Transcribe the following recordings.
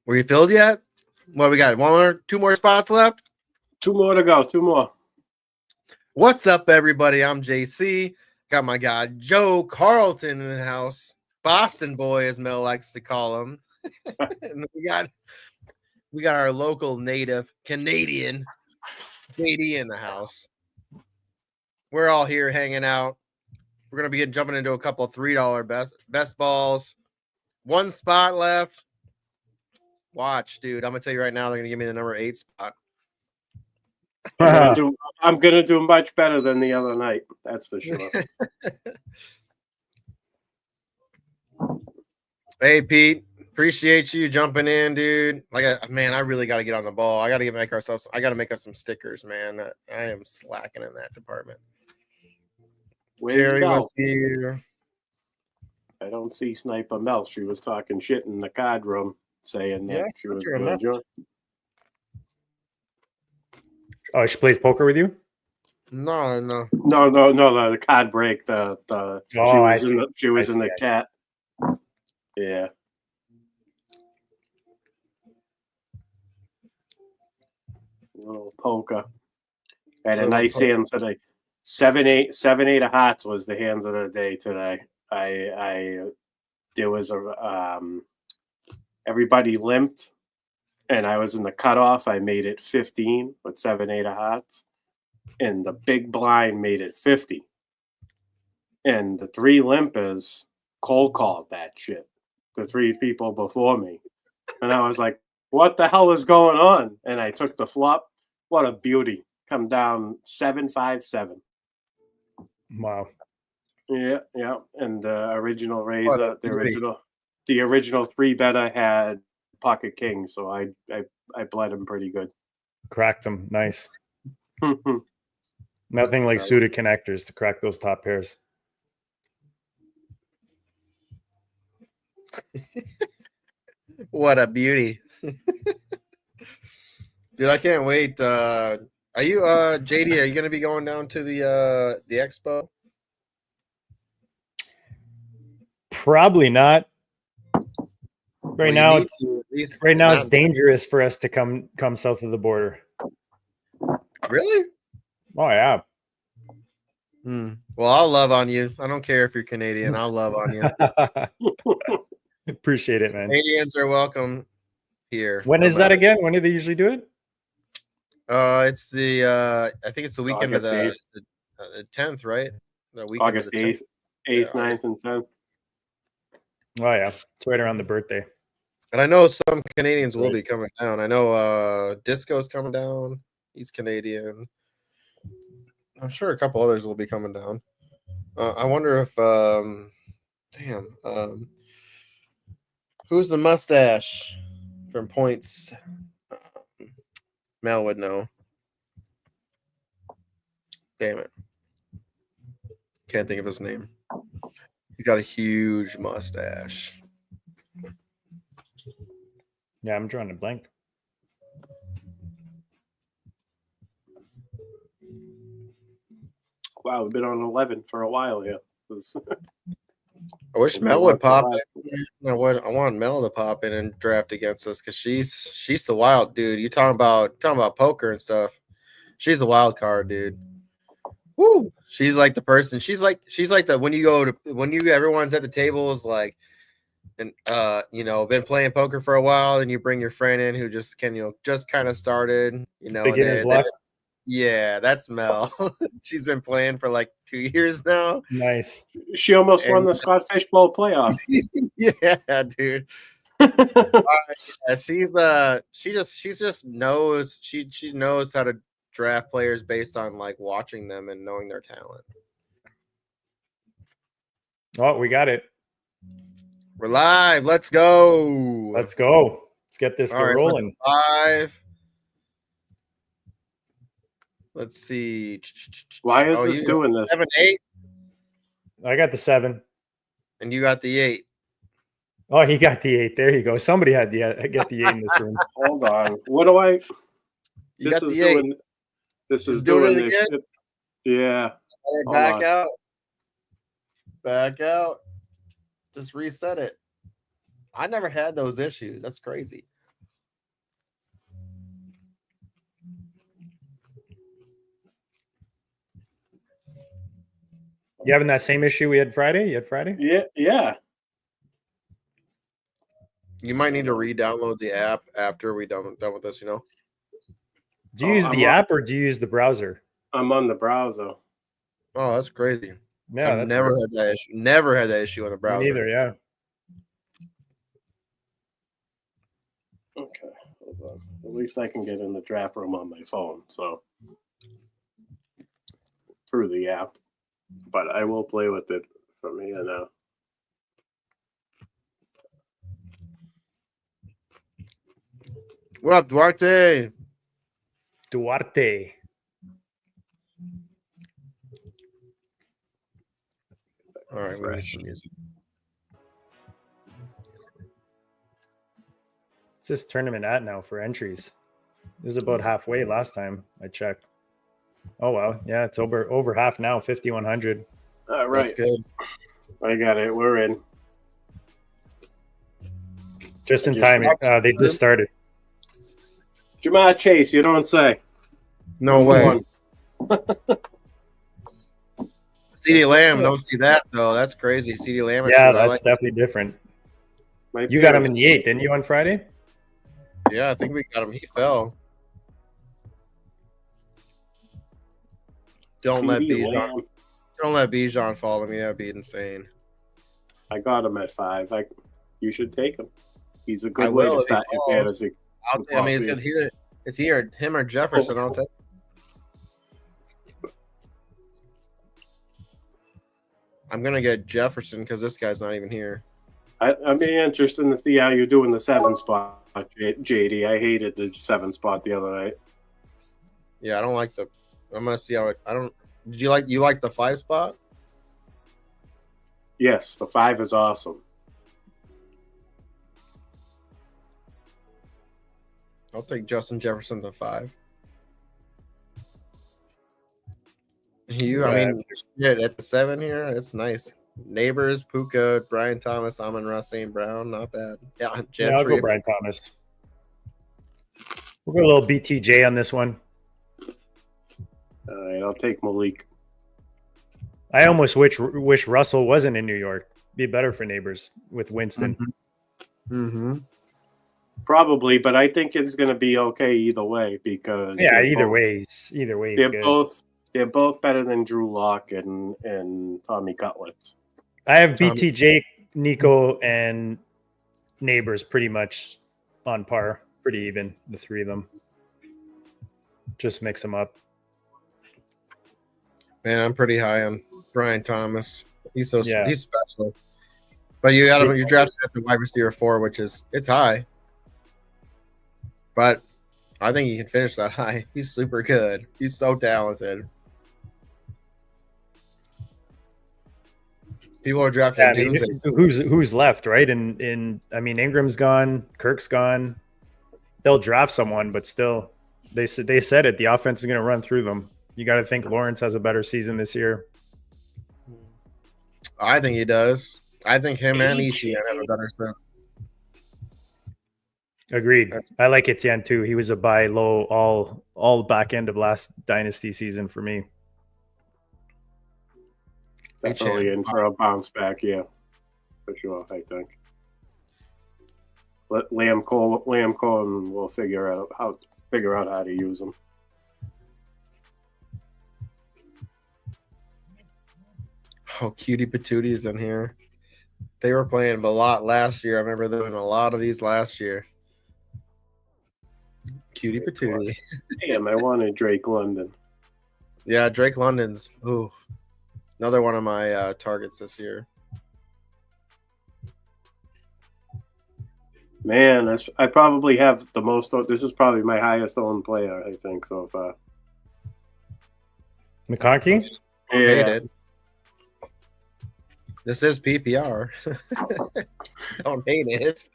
Were you filled yet? What we got? Two more spots left? 2 more to go. 2 more. What's up, everybody? I'm JC. Got my guy Joe Carlton in the house. Boston boy, as Mel likes to call him. And we got our local native Canadian JD in the house. We're all here hanging out. We're gonna be jumping into a couple of $3 best balls. 1 spot left. Watch, dude. I'm gonna tell you right now, they're gonna give me the number 8 spot. I'm gonna do much better than the other night. That's for sure. Hey, Pete. Appreciate you jumping in, dude. I really got to get on the ball. I got to make us some stickers, man. I am slacking in that department. Jerry was here. I don't see Sniper Mel. She was talking shit in the card room, saying that she was going to join. Oh, she plays poker with you? No. The card break. She was in the chat. Yeah. Little poker. Had a nice hand today. 7-8 of hearts was the hands of the day today. There was everybody limped, and I was in the cutoff. I made it 15 with 7-8 of hearts, and the big blind made it 50. And the 3 limpers cold called that shit. The 3 people before me, and I was like, "What the hell is going on?" And I took the flop. What a beauty! Come down 7-5-7. Wow. Yeah. And the original razor, the original 3-better had pocket king, so I bled him pretty good. Cracked them, nice. Nothing like suited connectors to crack those top pairs. What a beauty. Dude, I can't wait. Are you JD, are you gonna be going down to the expo? Probably not. Right now it's dangerous for us to come south of the border. Really? Oh yeah. Well, I'll love on you. I don't care if you're Canadian. I'll love on you. Appreciate it, man. Canadians are welcome here. When is that again? When do they usually do it? It's the I think it's the weekend of the 10th, right? The weekend August 8th, 9th, and 10th. Oh yeah, it's right around the birthday. And I know some Canadians will be coming down. I know Disco's coming down. He's Canadian. I'm sure a couple others will be coming down. I wonder if who's the mustache from Points? Mel would know. Damn it. Can't think of his name. He's got a huge mustache. Yeah, I'm drawing a blank. Wow, we've been on 11 for a while here. I wish Mel would pop in. I want Mel to pop in and draft against us because she's the wild dude. You talking about poker and stuff. She's the wild card, dude. Woo! She's like the person. She's like the when everyone's at the tables like, and been playing poker for a while, and you bring your friend in who just kind of started, beginner's luck. Yeah, that's Mel. She's been playing for like 2 years now. Nice. She almost won the Scott Fishbowl playoff. Yeah, dude. She just knows she knows how to draft players based on like watching them and knowing their talent. Oh, we got it. We're live. Let's go. Let's get this rolling. Live. Let's see. Why is this doing this? 7-8. I got the 7. And you got the 8. Oh, he got the 8. There you go. Somebody had get the 8 in this room. Hold on. What do I? You got the 8. This is doing this shit. Yeah. Back out. Back out. Just reset it. I never had those issues. That's crazy. You having that same issue we had Friday? You had Friday? Yeah. You might need to re-download the app after we done with this. Do you use the app or do you use the browser? I'm on the browser. Oh, that's crazy. Yeah, I've never had that issue. Never had that issue on the browser. Me neither. Yeah. Okay, hold on. At least I can get in the draft room on my phone, so through the app. But I will play with it from here now. What up, Duarte? Duarte. All right, we need some music. What's this tournament at now for entries? It was about halfway last time I checked. Oh wow, yeah, it's over half now. 5,100. All right, that's good. I got it. We're in. Just in time. They just started. Jamar Chase, you don't say. No way. CeeDee Lamb, don't see that though. That's crazy. CeeDee Lamb. Yeah, that's definitely different. You got him in the 8th, didn't you, on Friday? Yeah, I think we got him. He fell. Don't let Bijan follow me. That'd be insane. I got him at 5. You should take him. He's a good way to start your fantasy. I mean, it's either him or Jefferson. I'll take. I'm gonna get Jefferson because this guy's not even here. I'd be interested to see how you do in the 7 spot, JD. I hated the 7 spot the other night. Yeah, I don't like the. I'm gonna see how it. I don't. Did you like the 5 spot? Yes, the 5 is awesome. I'll take Justin Jefferson to 5. I mean, at the 7 here, it's nice. Neighbors, Puka, Brian Thomas, Amon-Ra St. Brown, not bad. Yeah, I'll go Brian Thomas. We'll go a little BTJ on this one. All right, I'll take Malik. I almost wish Russell wasn't in New York. Be better for Neighbors with Winston. Mm-hmm. Probably, but I think it's going to be okay either way because either way, they're good. They're both better than Drew Lock and Tommy Cutlets. I have BTJ, Nico, and Neighbors pretty much on par, pretty even. The 3 of them. Just mix them up. Man, I'm pretty high on Brian Thomas. He's he's special. But you got him. You drafted at the wide receiver 4, which it's high. But I think he can finish that high. He's super good. He's so talented. People are drafting. Who's left, right? And I mean, Ingram's gone, Kirk's gone. They'll draft someone, but still, they said it. The offense is going to run through them. You got to think Lawrence has a better season this year. I think he does. I think him and Etienne have a better season. Agreed. I like Etienne too. He was a buy low all back end of last dynasty season for me. Definitely in for a bounce back, yeah, for sure. I think. Let Liam Cole and we'll figure out how to use them. Oh, Cutie Patooties in here. They were playing a lot last year. I remember doing a lot of these last year. Cutie Patootie. Damn, I wanted Drake London. Yeah, Drake London's another one of my targets this year. Man, I probably have the most. This is probably my highest owned player, I think, so far. McConkey? Yeah. This is PPR. Don't hate it.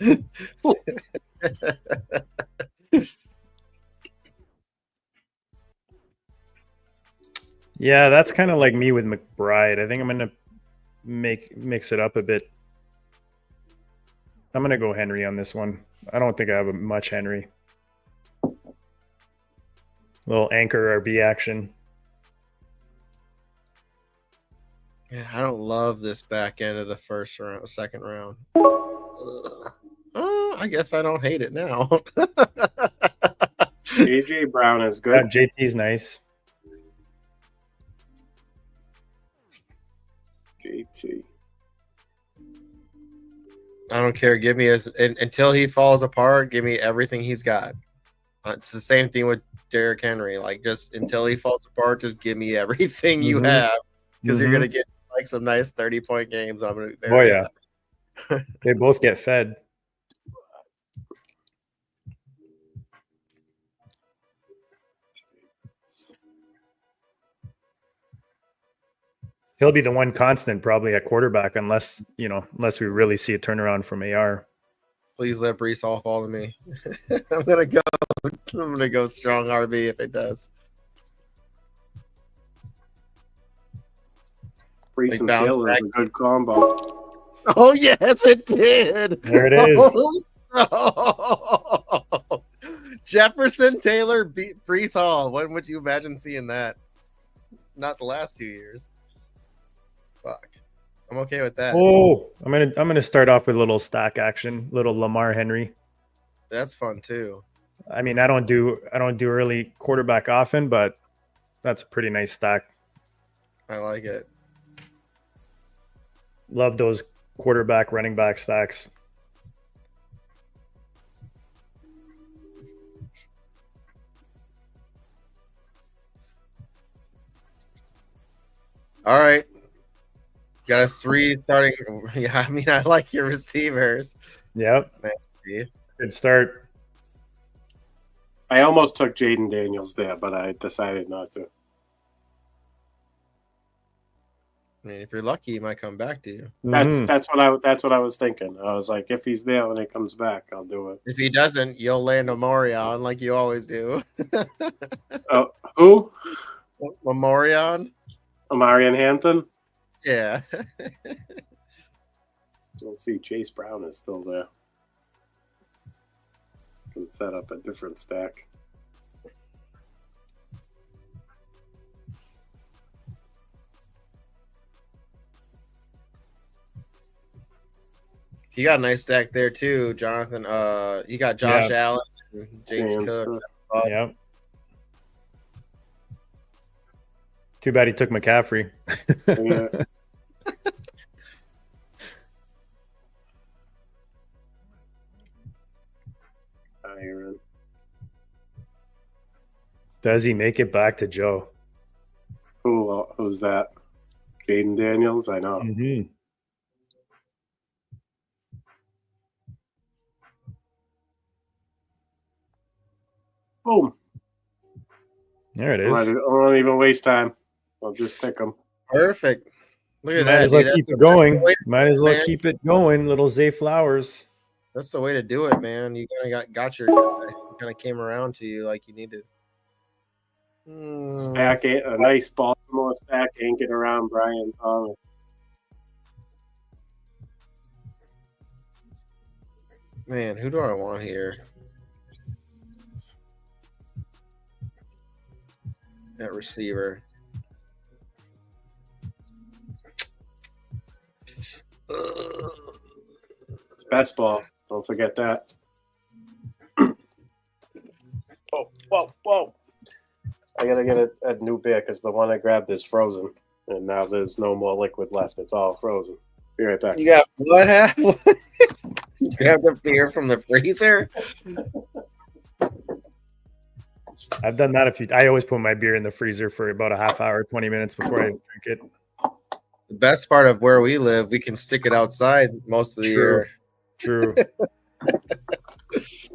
Yeah, that's kind of like me with McBride. I think I'm going to mix it up a bit. I'm going to go Henry on this one. I don't think I have much Henry. A little anchor RB action. Yeah, I don't love this back end of the second round. I guess I don't hate it now. AJ Brown is good. JT's nice. JT. I don't care. Give me until he falls apart. Give me everything he's got. It's the same thing with Derrick Henry. Like, just until he falls apart, just give me everything you have, because you're gonna get like some nice 30-point games. I'm gonna. Oh yeah, they both get fed. He'll be the one constant probably at quarterback, unless we really see a turnaround from AR. Please let Brees Hall fall to me. I'm gonna go strong RB if it does. Brees and Taylor is a good combo. Oh yes, it did. There it is. Oh. Jefferson Taylor beat Brees Hall. When would you imagine seeing that? Not the last 2 years. Fuck. I'm okay with that. Oh, I'm gonna start off with a little stack action, little Lamar Henry. That's fun too. I mean, I don't do early quarterback often, but that's a pretty nice stack. I like it. Love those quarterback running back stacks. All right. Got us 3 starting. Yeah, I mean, I like your receivers. Yep. Good start. I almost took Jaden Daniels there, but I decided not to. I mean, if you're lucky, he might come back to you. That's what I was thinking. I was like, if he's there when he comes back, I'll do it. If he doesn't, you'll land Omarion like you always do. Who? Omarion? Omarion Hampton? Yeah. We'll see. Chase Brown is still there. Can set up a different stack. He got a nice stack there too, Jonathan. You got Josh Allen and James Cook. Yep. Too bad he took McCaffrey. Yeah. Iron. Does he make it back to Joe? Who's that? Jaden Daniels? I know. Boom. There it is. I won't even waste time. I'll just pick them. Perfect. Look at Might that. as well dude. keep it going. Might as well man. keep it going. Little Zay Flowers. That's the way to do it, man. You kind of got your guy. He kind of came around to you like you needed. Stack it. A nice Baltimore stack anchored around Brian Thomas. Man, who do I want here? At receiver. It's best ball. Don't forget that. Whoa. I gotta get a new beer because the one I grabbed is frozen. And now there's no more liquid left. It's all frozen. Be right back. You got what happened? You grabbed the beer from the freezer? I've done that a few. I always put my beer in the freezer for about a half hour, 20 minutes before I drink it. The best part of where we live, we can stick it outside most of the year. True.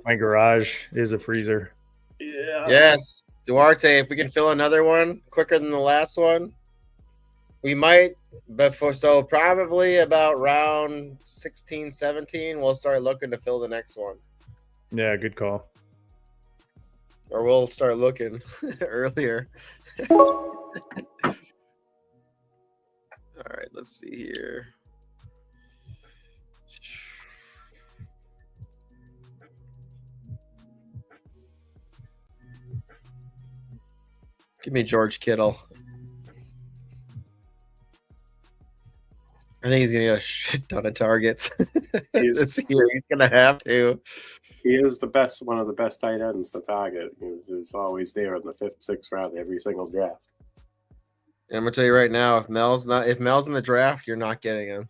My garage is a freezer. Yeah. Yes. Duarte, if we can fill another one quicker than the last one, we might. So probably about round 16, 17, we'll start looking to fill the next one. Yeah, good call. Or we'll start looking earlier. All right, let's see here. Give me George Kittle. I think he's gonna get a shit ton of targets He's- this year. He's gonna have to. He is one of the best tight ends to target. He's always there in the 5th, 6th round every single draft. And I'm gonna tell you right now, if Mel's in the draft, you're not getting him.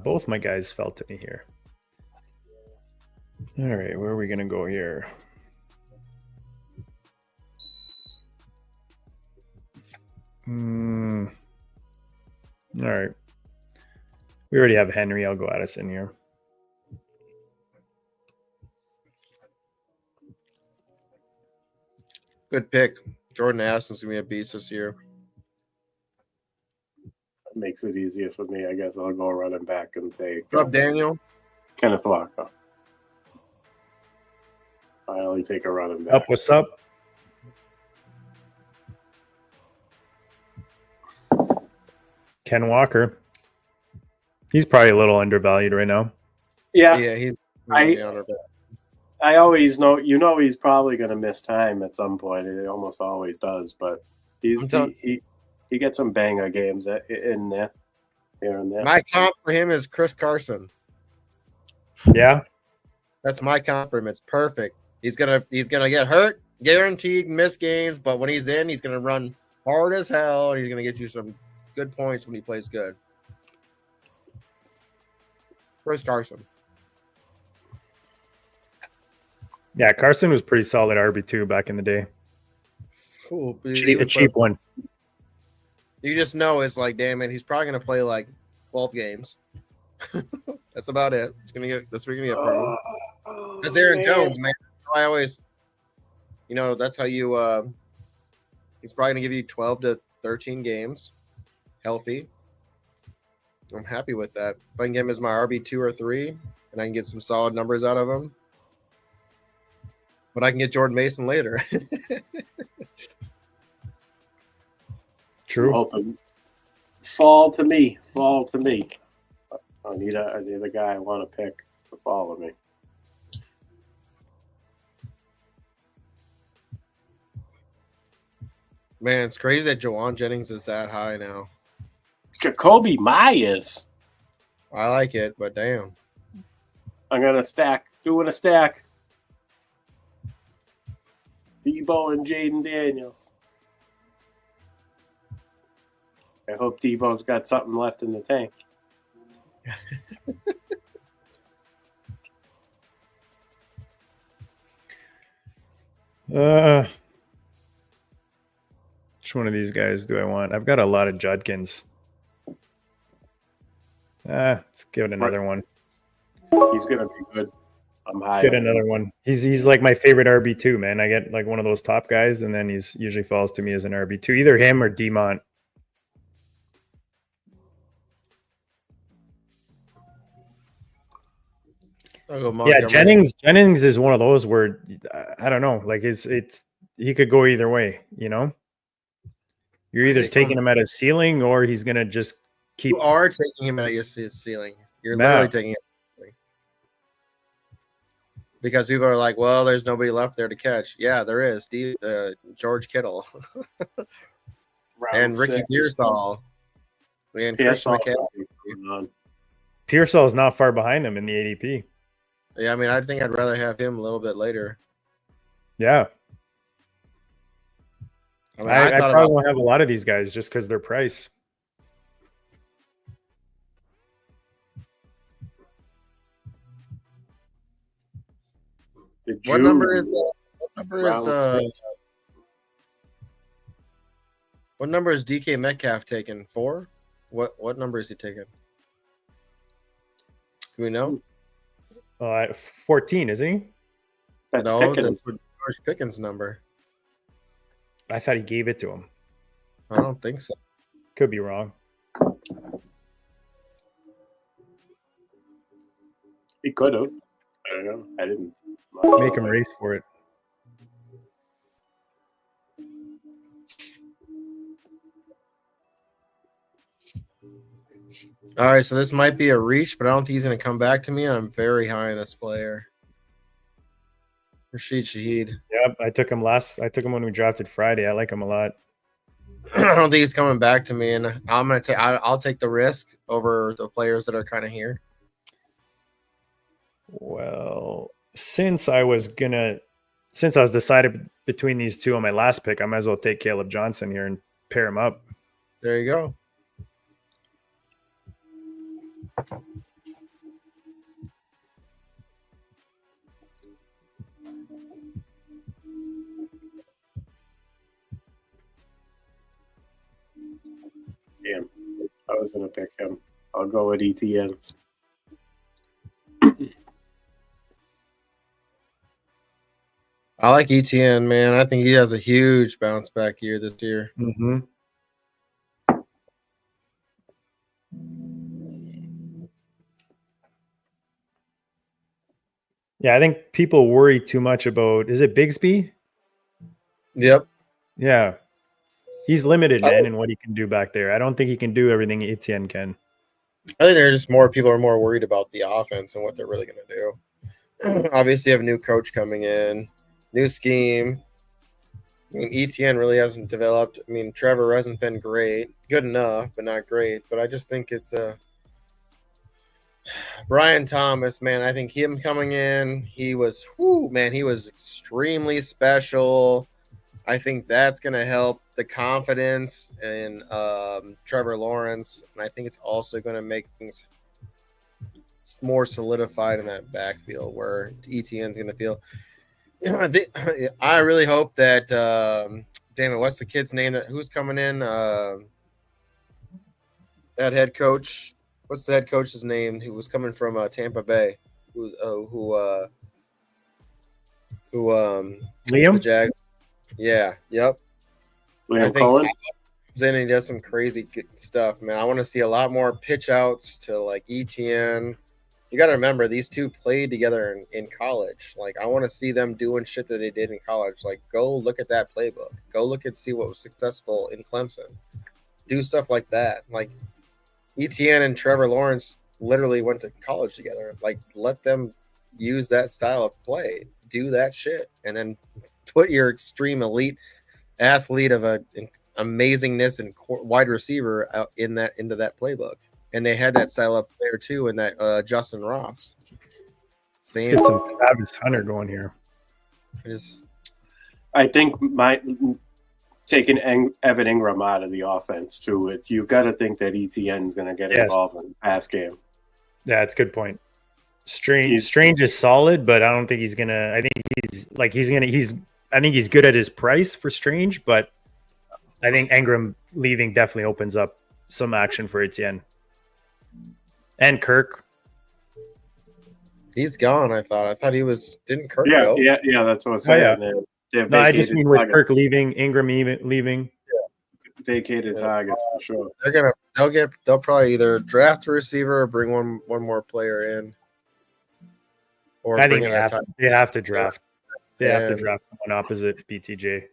Both my guys fell to me here. All right, where are we gonna go here? All right. We already have Henry. I'll go Addison here. Good pick. Jordan Addison's gonna be a beast this year. That makes it easier for me. I guess I'll go running back and take What's up, Daniel? Kenneth Walker. I only take a running back. Up, what's up? Ken Walker. He's probably a little undervalued right now. Yeah, Yeah, he's I always know. He's probably going to miss time at some point. It almost always does, but he gets some banger games in there, here and there. my comp for him is Chris Carson. Yeah. That's my comp for him. It's perfect. He's gonna get hurt, guaranteed miss games, but when he's in, he's gonna run hard as hell, and he's gonna get you some good points when he plays good. Chris Carson. Yeah, Carson was pretty solid RB2 back in the day. Cool. A cheap one. You just know it's like, damn it, he's probably gonna play like 12 games. That's about it. That's what you're gonna get from him. That's Aaron Jones, man. I always, that's how you. He's probably gonna give you 12 to 13 games, healthy. I'm happy with that. If I can get him as my RB2 or 3, and I can get some solid numbers out of him, but I can get Jordan Mason later. True. Hoping. Fall to me. I need a guy I want to pick to follow me. Man, it's crazy that Jawan Jennings is that high now. Jacoby Myers. I like it, but damn. I'm gonna doing a stack. Debo and Jaden Daniels. I hope Debo's got something left in the tank. Which one of these guys do I want? I've got a lot of Judkins. Let's give it another one. He's gonna be good. I'm high. Let's get another one. He's like my favorite RB2, man. I get like one of those top guys, and then he's usually falls to me as an RB2. Either him or Demont. Yeah, Jennings is one of those where I don't know. Like he could go either way. You're either taking him at his ceiling or he's gonna just keep. You are taking him at his ceiling. You're literally taking it. Because people are like, well, there's nobody left there to catch. Yeah, there is. George Kittle and Ricky Pearsall and Chris McCaffrey. Pearsall's not far behind him in the ADP. Yeah, I mean, I think I'd rather have him a little bit later. Yeah. I probably won't have a lot of these guys just because their price. What number is DK Metcalf taking? 4? What number is he taking? Do we know? 14, isn't he? That's George Pickens' number. I thought he gave it to him. I don't think so. Could be wrong. He could have. I don't know. I didn't. Make him race for it. All right, so this might be a reach, but I don't think he's going to come back to me. I'm very high on this player. Rashid Shaheed. Yep, I took him when we drafted Friday. I like him a lot. I don't think he's coming back to me, and I'm gonna take. I'll take the risk over the players that are kind of here. Well, since I was decided between these two on my last pick, I might as well take Caleb Johnson here and pair him up. There you go. Damn, I was gonna pick him. I'll go with ETN. I like ETN, man. I think he has a huge bounce back year this year. Mm-hmm. Yeah, I think people worry too much about, is it Bigsby? Yep. Yeah. He's limited, man, in what he can do back there. I don't think he can do everything Etienne can. I think there's just more people are more worried about the offense and what they're really going to do. Obviously, you have a new coach coming in, new scheme. I mean, ETN really hasn't developed. I mean, Trevor hasn't been great, good enough, but not great. But I just think it's Brian Thomas, man. I think him coming in, he was, he was extremely special. I think that's going to help the confidence in Trevor Lawrence, and I think it's also going to make things more solidified in that backfield where ETN's going to feel. I really hope that. Damn it, what's the kid's name? Who's coming in? That head coach. What's the head coach's name? Who was coming from Tampa Bay? Liam? The Jags. Yeah. Yep. Liam Cohen. Then he does some crazy stuff, man. I want to see a lot more pitch outs to like ETN. You got to remember these two played together in college. Like I want to see them doing shit that they did in college. Like go look at that playbook. Go look and see what was successful in Clemson. Do stuff like that. Like ETN and Trevor Lawrence literally went to college together. Like let them use that style of play. Do that shit, and then put your extreme elite athlete of amazingness and wide receiver out into that playbook. And they had that style up there too, in that Justin Ross. Let's get some Travis Hunter going here. I think taking Evan Ingram out of the offense too. You got to think that ETN is going to get involved in the pass game. Yeah, that's a good point. Strange is solid, but I don't think he's gonna. I think I think he's good at his price for Strange, but I think Ingram leaving definitely opens up some action for Etienne. And Kirk. He's gone, I thought he was. Didn't Kirk go? go? Yeah, that's what I was saying. Oh, yeah. No, I just mean with Kirk leaving, Ingram leaving. Yeah. Vacated targets for sure. They'll probably either draft a receiver or bring one more player in. Or I think they have to draft. They have to draft someone opposite BTJ.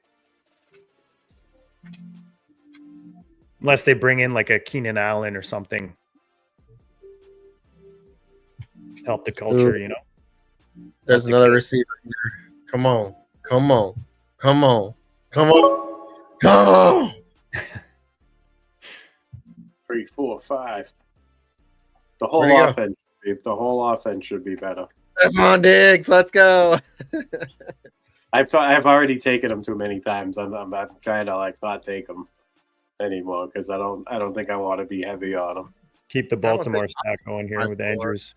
Unless they bring in like a Keenan Allen or something. Help the culture, you know. There's another receiver here. Come on. 3, 4, 5. The whole offense should be better. Come on, Diggs, let's go. I've already taken them too many times. I'm trying to not take them anymore because I don't think I want to be heavy on them. Keep the Baltimore stack going here with Andrews.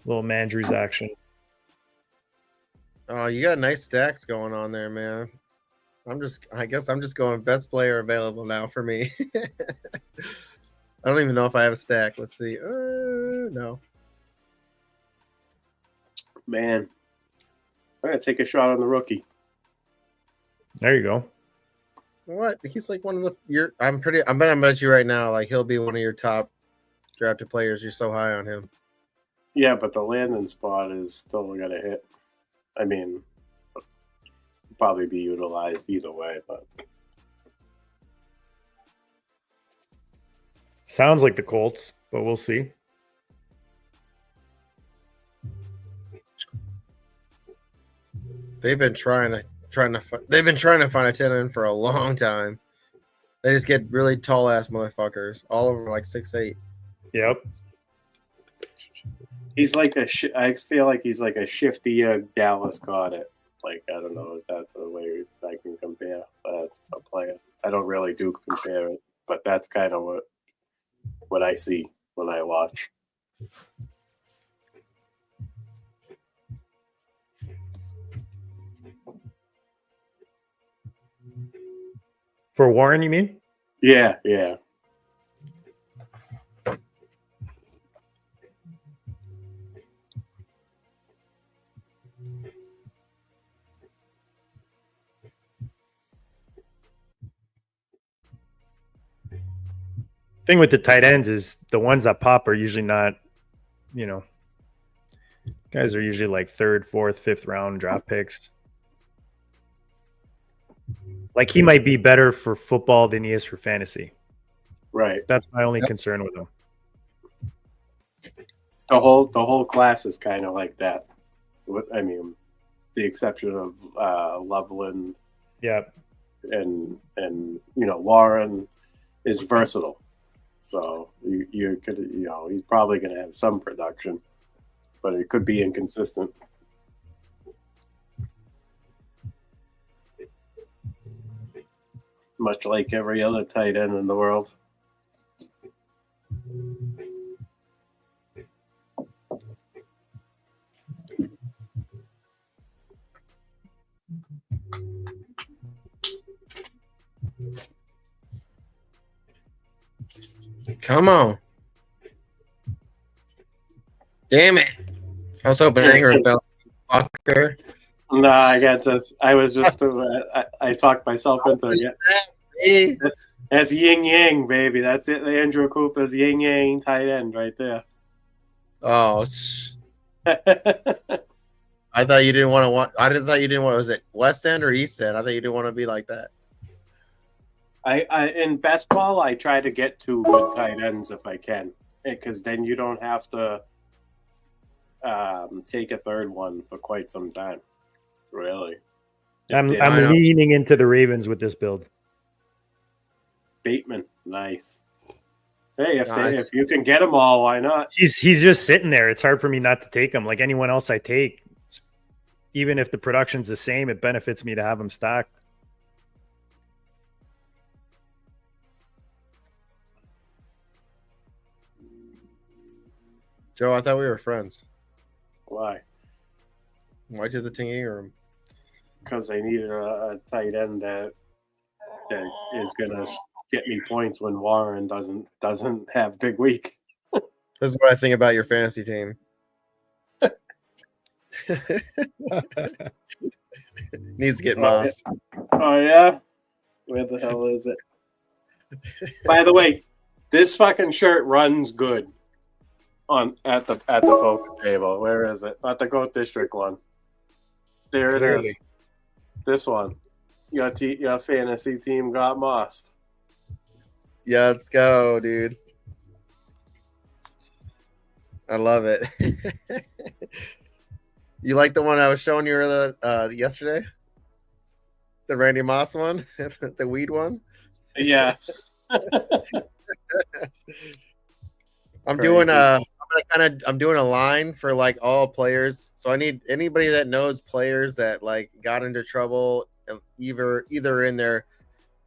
Little Mandrews action. Oh, you got nice stacks going on there, man. I guess I'm just going best player available now for me. I don't even know if I have a stack. Let's see. No. Man, I'm gonna take a shot on the rookie. There you go. What? He's like one of the. I'm gonna bet you right now, like he'll be one of your top drafted players. You're so high on him. Yeah, but the landing spot is still gonna hit. I mean, probably be utilized either way, but sounds like the Colts, but we'll see. They've been trying They've been trying to find a tight end for a long time. They just get really tall ass motherfuckers. All of them are like 6'8". Yep. He's like I feel like he's like a shifty Dallas Goddard. Like, I don't know, is that the way I can compare a player? I don't really do compare it, but that's kind of what I see when I watch. For Warren, you mean? Yeah. Thing with the tight ends is the ones that pop are usually not, guys are usually like 3rd, 4th, 5th round draft picks. Like, he might be better for football than he is for fantasy. Right. That's my only concern with him. The whole class is kind of like that. I mean, the exception of Loveland. Yeah. And Warren is versatile. So you could, he's probably going to have some production, but it could be inconsistent. Much like every other tight end in the world. Come on. Damn it. I was hoping Ingram fell. Fucker. No, I got this. I was just, I talked myself into it. That's yin yang, baby. That's it. Andrew Cooper's yin yang tight end right there. Oh, I thought you didn't want to. Was it West End or East End? I thought you didn't want to be like that. I in best ball, I try to get 2 good tight ends if I can, because then you don't have to take a 3rd one for quite some time. Really, I'm leaning into the Ravens with this build. Bateman, nice. Hey, if you can get them all, why not? He's just sitting there. It's hard for me not to take him. Like anyone else I take, even if the production's the same, it benefits me to have him stacked. Joe, I thought we were friends. Why? Why did the Ting Ingram? Because I needed a tight end that is gonna get me points when Warren doesn't have big week. This is what I think about your fantasy team. Needs to get mossed. Oh yeah? Where the hell is it? By the way, this fucking shirt runs good at the poker table. Where is it? At the Goat District one. There it is. This one. Your fantasy team got mossed. Yeah, let's go, dude. I love it. You like the one I was showing you yesterday? The Randy Moss one? The weed one? Yeah. I'm doing a line for like all players. So I need anybody that knows players that like got into trouble either in their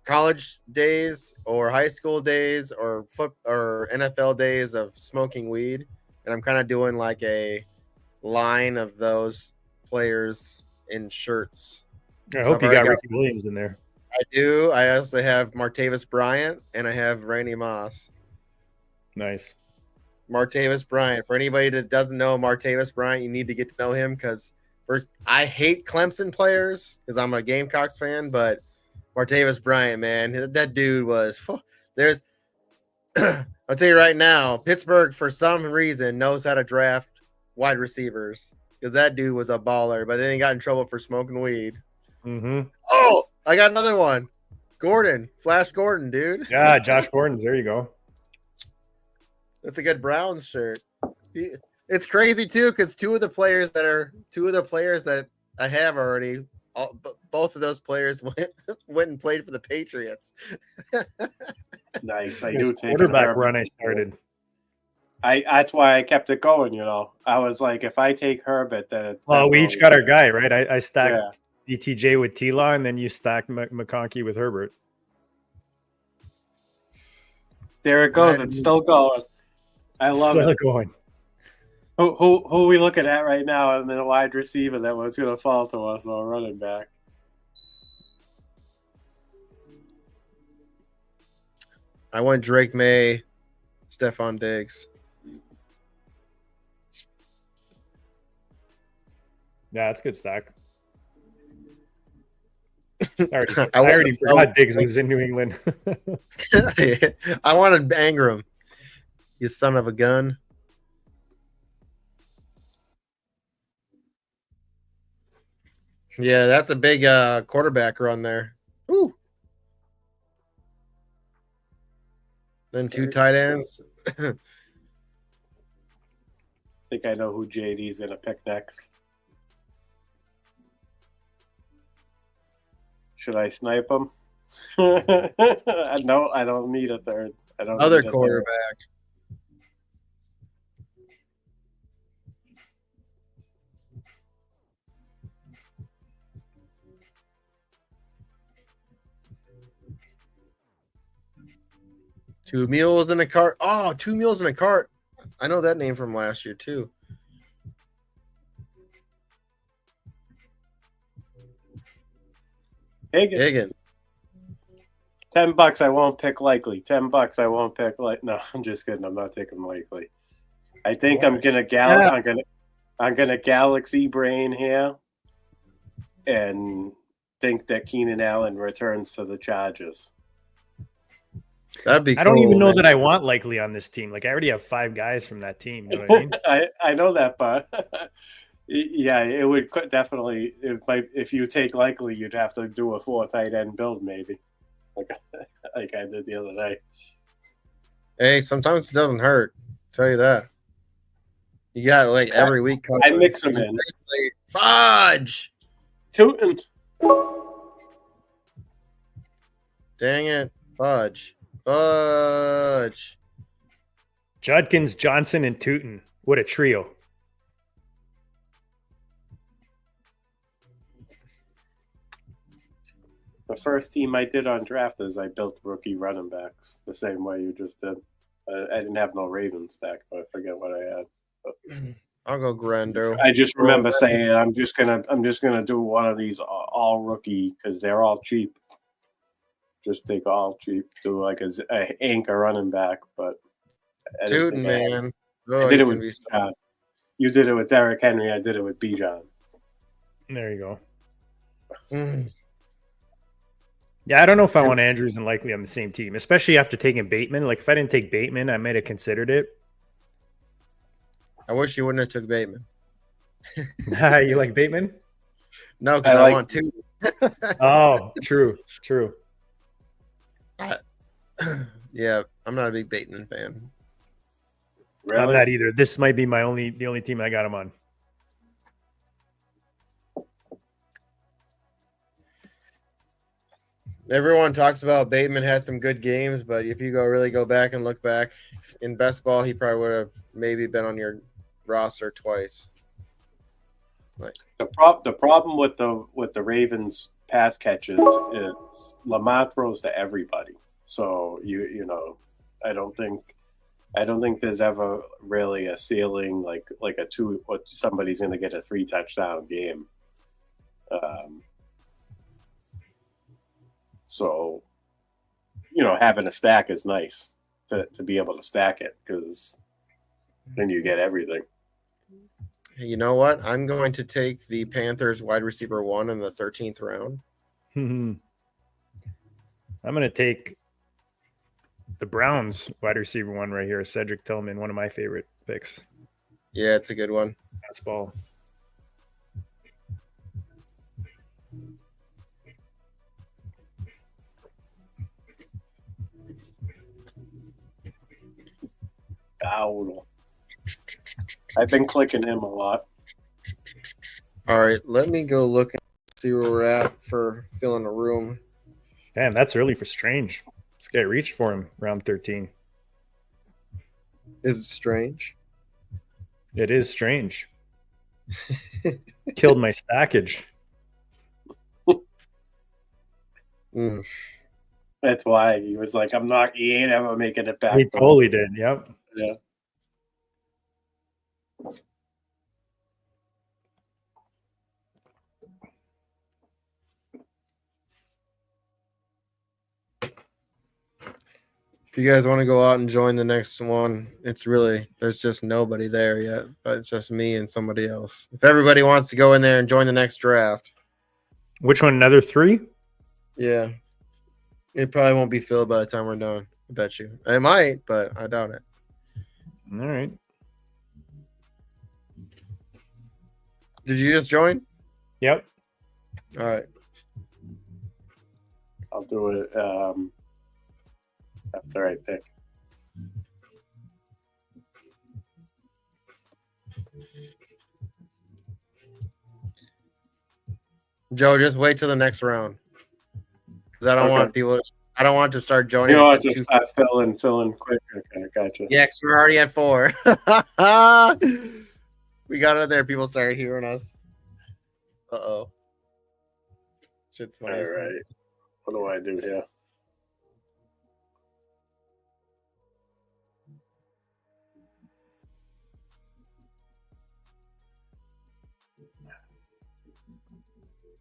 college days or high school days or NFL days of smoking weed. And I'm kind of doing like a line of those players in shirts. I hope you got Ricky Williams in there. I do. I also have Martavis Bryant and I have Randy Moss. Nice. Martavis Bryant. For anybody that doesn't know Martavis Bryant, you need to get to know him because first, I hate Clemson players because I'm a Gamecocks fan, but Martavis Bryant, man, that dude was there's I'll tell you right now, Pittsburgh for some reason knows how to draft wide receivers because that dude was a baller, but then he got in trouble for smoking weed. Mm-hmm. Oh, I got another one. Flash Gordon, dude. Yeah, Josh Gordon's. There you go. That's a good Browns shirt. It's crazy too because two of the players that I have already both of those players went and played for the Patriots. Nice. I This do take quarterback run I started. That's why I kept it going. You know, I was like, if I take Herbert, then it's Well, we each got our guy, right? I stacked Yeah. BTJ with T-Law, and then you stacked McConkey with Herbert. There it goes. It's still going. I love Still it. going. Who are we looking at right now? And then a wide receiver that was going to fall to us, or a running back. I went Drake May, Stephon Diggs. Yeah, that's a good stack. I already forgot Diggs was in New England. I wanted Ingram. You son of a gun. Yeah, that's a big quarterback run there. Ooh. Then 2 tight ends. I think I know who JD's going to pick next. Should I snipe him? No, I don't need a third. I don't. Other quarterback. Two mules in a cart. Oh, 2 mules in a cart. I know that name from last year too. Higgins. $10 I won't pick likely. $10 I won't pick like. No, I'm just kidding. I'm not taking likely. I think I'm gonna I'm gonna galaxy brain here, and think that Keenan Allen returns to the Chargers. That'd be cool. I don't even know that I want likely on this team. Like, I already have 5 guys from that team. You know what I mean? I know that, but yeah, it would definitely. If you take likely, you'd have to do a 4 tight end build, maybe, like I did the other day. Hey, sometimes it doesn't hurt. I'll tell you that. You got like every week. I mix them in. Fudge. Tootin'. Dang it. Fudge. Fudge. Judkins, Johnson, and Tootin. What a trio. The first team I did on draft is I built rookie running backs the same way you just did. I didn't have no Ravens stack, but I forget what I had. But I'll go Grando. I just remember saying I'm just gonna do one of these all rookie because they're all cheap. Just take all cheap, do like a anchor running back, but Tootin', man. I did it with you did it with Derrick Henry. I did it with Bijan. There you go. Yeah, I don't know if I want Andrews and Likely on the same team, especially after taking Bateman. Like, if I didn't take Bateman, I might have considered it. I wish you wouldn't have took Bateman. You like Bateman? No, because I want to. Oh, true. Yeah, I'm not a big Bateman fan. Really? I'm not either. This might be the only team I got him on. Everyone talks about Bateman had some good games, but if you really go back and look back in best ball, he probably would have maybe been on your roster twice. Like, the problem with the Ravens pass catches is Lamar throws to everybody. So you know, I don't think there's ever really a ceiling like a 2 or somebody's going to get a 3 touchdown game. So, you know, having a stack is nice to be able to stack it because then you get everything. You know what? I'm going to take the Panthers wide receiver 1 in the 13th round. I'm going to take the Browns wide receiver 1 right here, Cedric Tillman, one of my favorite picks. Yeah, it's a good one. That's ball. I've been clicking him a lot. All right, let me go look at See where we're at for filling a room. Damn, that's early for Strange. This guy reached for him round 13. Is it strange? It is strange. Killed my stackage. Mm. That's why he was like, he ain't ever making it back. He totally did. Yep. Yeah. If you guys want to go out and join the next one, there's just nobody there yet, but it's just me and somebody else. If everybody wants to go in there and join the next draft. Which one? Another 3? Yeah. It probably won't be filled by the time we're done. I bet you. It might, but I doubt it. All right. Did you just join? Yep. All right. I'll do it after I pick. Joe, just wait till the next round. Because I don't want people. I don't want to start joining. You know, I just start filling quick. Okay, gotcha. Yeah, because we're already at 4. We got in there. People started hearing us. Uh-oh. Shit's funny. All right. What do I do here?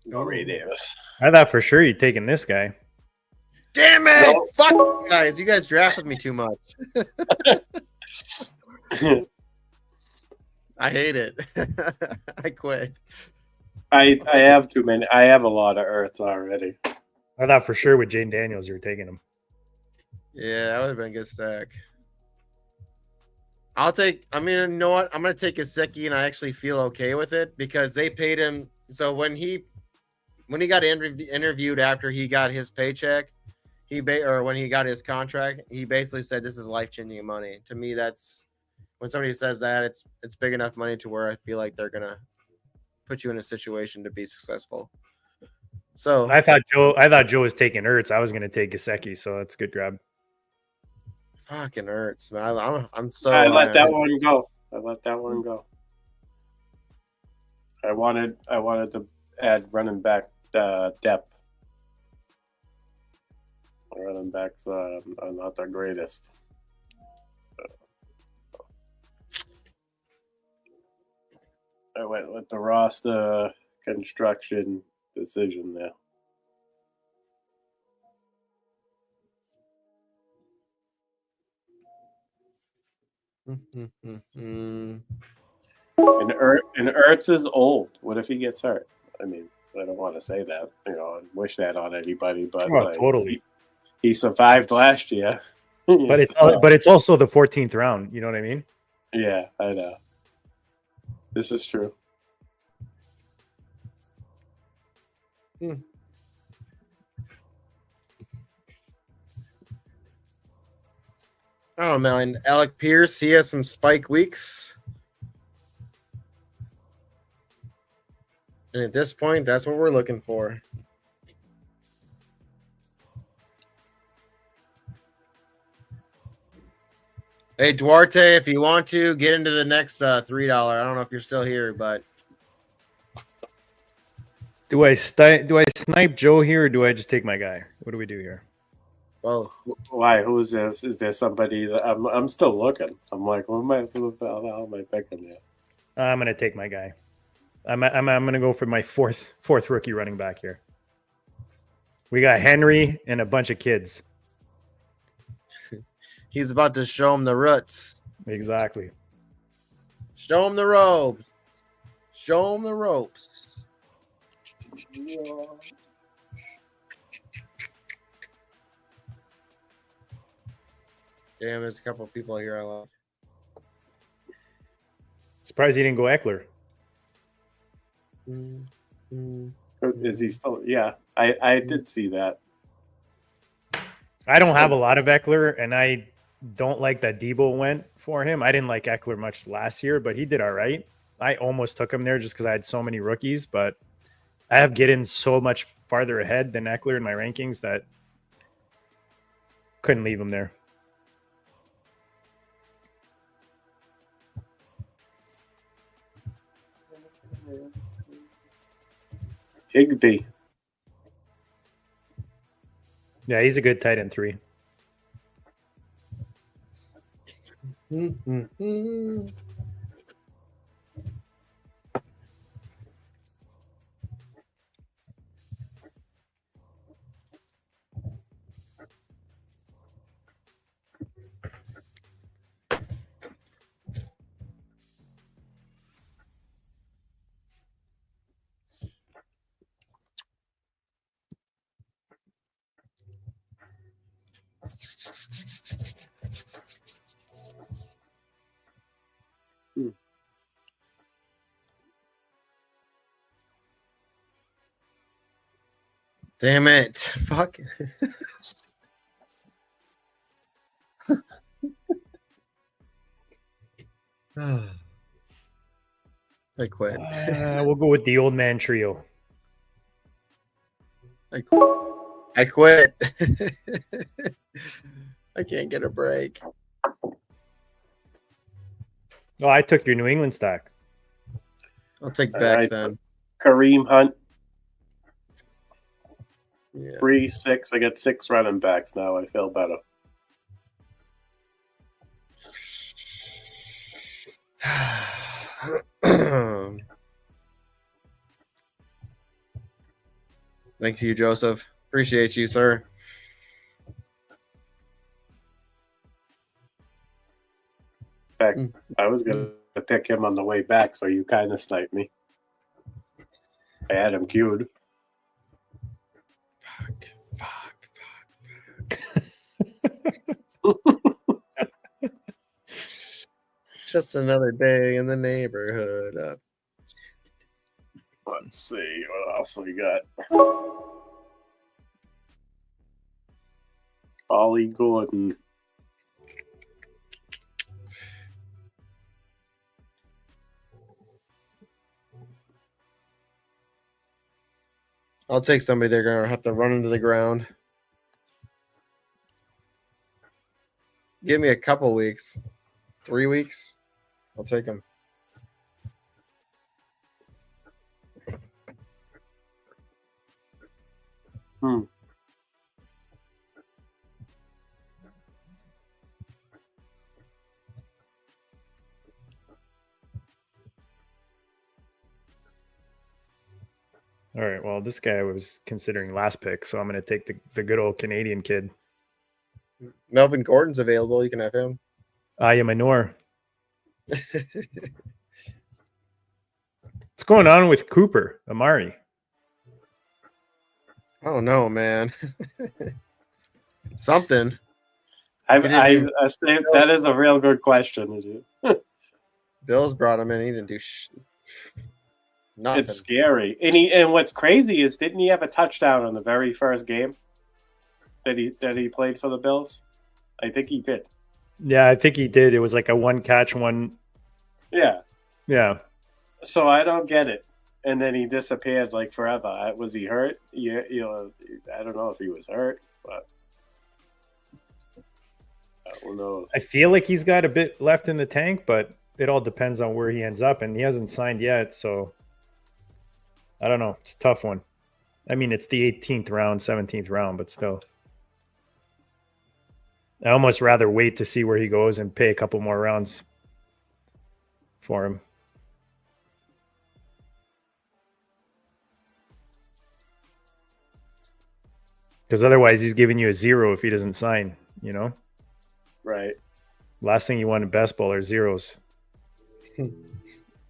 Go Ray Davis. I thought for sure you'd taken this guy. Damn it! No. Fuck you guys. You guys drafted me too much. I hate it. I quit. I have too many. I have a lot of Earths already. I thought for sure with Jane Daniels you were taking him. Yeah, that would have been a good stack. You know what? I'm going to take Gesicki, and I actually feel okay with it because they paid him. So when he got interviewed after he got his paycheck, or when he got his contract, he basically said, "This is life-changing money." To me, that's when somebody says that, it's big enough money to where I feel like they're gonna put you in a situation to be successful. So I thought Joe was taking Ertz. I was going to take Gesicki, so that's a good grab. fucking Ertz, man. I'm so. I let that one go. I wanted to add running back depth. Running backs are not the greatest. I went with the roster construction decision there. And Ertz is old. What if he gets hurt? I mean, I don't want to say that. I wish that on anybody, but totally. He survived last year. But it's also the 14th round. You know what I mean? Yeah, I know. This is true. I don't know, man. Alec Pierce, he has some spike weeks. And at this point, that's what we're looking for. Hey, Duarte, if you want to get into the next $3, I don't know if you're still here, but Do I snipe Joe here, or do I just take my guy? What do we do here? both. Why? Who is this? Is there somebody that I'm still looking? I'm like, how am I picking yet? I'm gonna take my guy. I'm gonna go for my fourth rookie running back here. We got Henry and a bunch of kids. He's about to show him the roots. Exactly. Show him the robes. Show him the ropes. Damn, there's a couple of people here I love. Surprised he didn't go Eckler. Is he still? Yeah, I did see that. I don't have a lot of Eckler, and I don't like that Debo went for him. I didn't like Eckler much last year, but he did all right. I almost took him there just because I had so many rookies, but I have Giddens so much farther ahead than Eckler in my rankings that couldn't leave him there. Higbee. Yeah, he's a good tight end 3. Damn it. Fuck. I quit. We'll go with the old man trio. I quit. I can't get a break. Oh, I took your New England stack. I'll take back I then. took Kareem Hunt. Yeah. 3-6. I got 6 running backs now. I feel better. Thank you, Joseph. Appreciate you, sir. In fact, I was going to pick him on the way back, so you kind of sniped me. I had him queued. Fuck. Just another day in the neighborhood. Let's see what else we got. Ollie Gordon. I'll take somebody they're going to have to run into the ground. Give me a couple weeks. 3 weeks. I'll take them. All right. Well, this guy was considering last pick, so I'm going to take the good old Canadian kid. Melvin Gordon's available. You can have him. Aya Manor. What's going on with Cooper Amari? I don't know, man. Something. That is a real good question. Bills brought him in. He didn't do nothing. It's scary. And what's crazy is, didn't he have a touchdown on the very first game that he played for the Bills? I think he did. Yeah, I think he did. It was like a one catch, one. Yeah. Yeah. So I don't get it. And then he disappeared like forever. Was he hurt? Yeah, I don't know if he was hurt, but who knows? I feel like he's got a bit left in the tank, but it all depends on where he ends up, and he hasn't signed yet, so I don't know. It's a tough one. I mean, it's the 18th round, 17th round, but still. I almost rather wait to see where he goes and pay a couple more rounds for him. Because otherwise he's giving you a 0 if he doesn't sign, you know? Right. Last thing you want in best ball are zeros.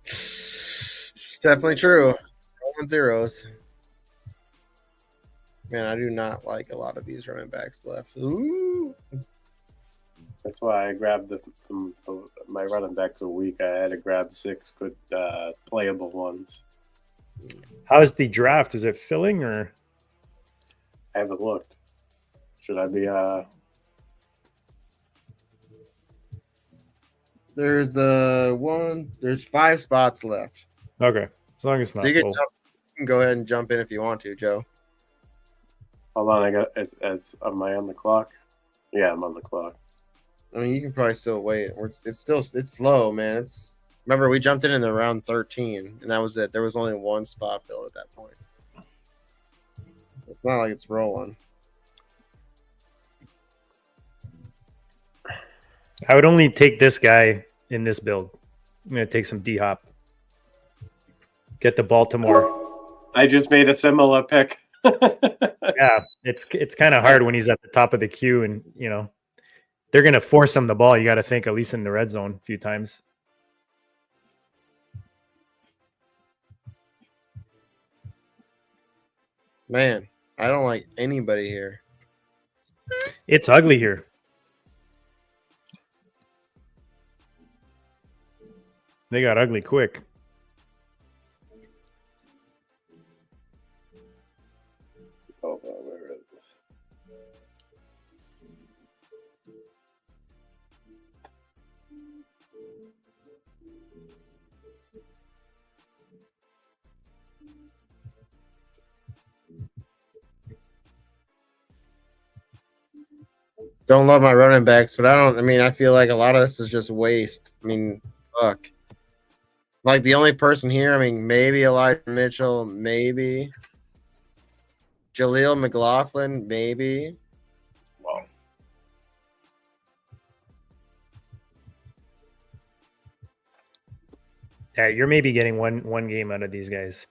It's definitely true. I want zeros. Man, I do not like a lot of these running backs left. Ooh. That's why I grabbed my running backs a week. I had to grab 6 good playable ones. How's the draft? Is it filling or? I haven't looked. Should I be? There's 5 spots left. Okay, as long as it's not So you full. can go ahead and jump in if you want to, Joe. Hold on, I got it. Am I on the clock? Yeah, I'm on the clock. I mean, you can probably still wait. It's slow, man. Remember we jumped in the round 13, and that was it. There was only one spot filled at that point. It's not like it's rolling. I would only take this guy in this build. I'm gonna take some D Hop. Get the Baltimore. I just made a similar pick. Yeah, it's kind of hard when he's at the top of the queue, and they're gonna force him the ball. You got to think at least in the red zone a few times. Man, I don't like anybody here. It's ugly here. They got ugly quick. Oh, where is this? Don't love my running backs, but I feel like a lot of this is just waste. I mean, fuck. Like the only person here, I mean, maybe Elijah Mitchell, maybe Jaleel McLaughlin, maybe. Wow. Yeah, you're maybe getting one game out of these guys.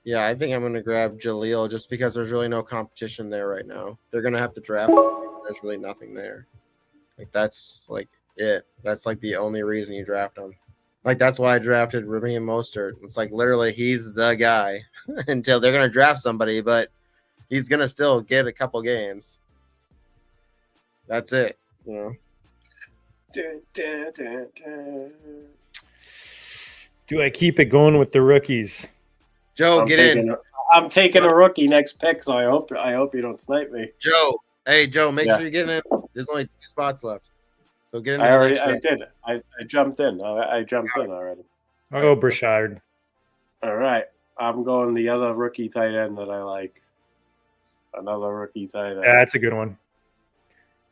Yeah, I think I'm going to grab Jaleel just because there's really no competition there right now. They're going to have to draft. There's really nothing there. Like, that's like it. That's like the only reason you draft him. Like, that's why I drafted Raheem Mostert. It's like literally he's the guy until they're going to draft somebody, but he's going to still get a couple games. That's it, Dun, dun, dun, dun. Do I keep it going with the rookies? Joe, get in. I'm taking a rookie next pick, so I hope you don't snipe me. Joe, make sure you get in. There's only 2 spots left, so get in. I did. I jumped in. I jumped in already. I'll go Brashard. All right, I'm going the other rookie tight end that I like. Another rookie tight end. Yeah, that's a good one.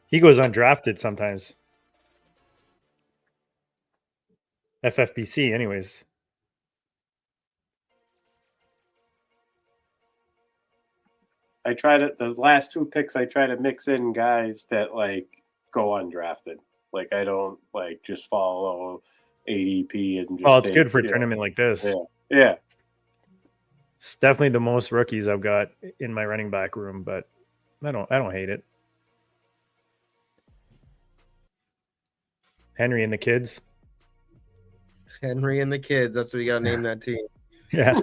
He goes undrafted sometimes. FFPC, anyways. I tried it. The last 2 picks, I try to mix in guys that like go undrafted. Like I don't like just follow ADP and just. Oh, it's good for a tournament like this. Yeah. It's definitely the most rookies I've got in my running back room, but I don't hate it. Henry and the kids. Henry and the kids. That's what you got to name that team. Yeah.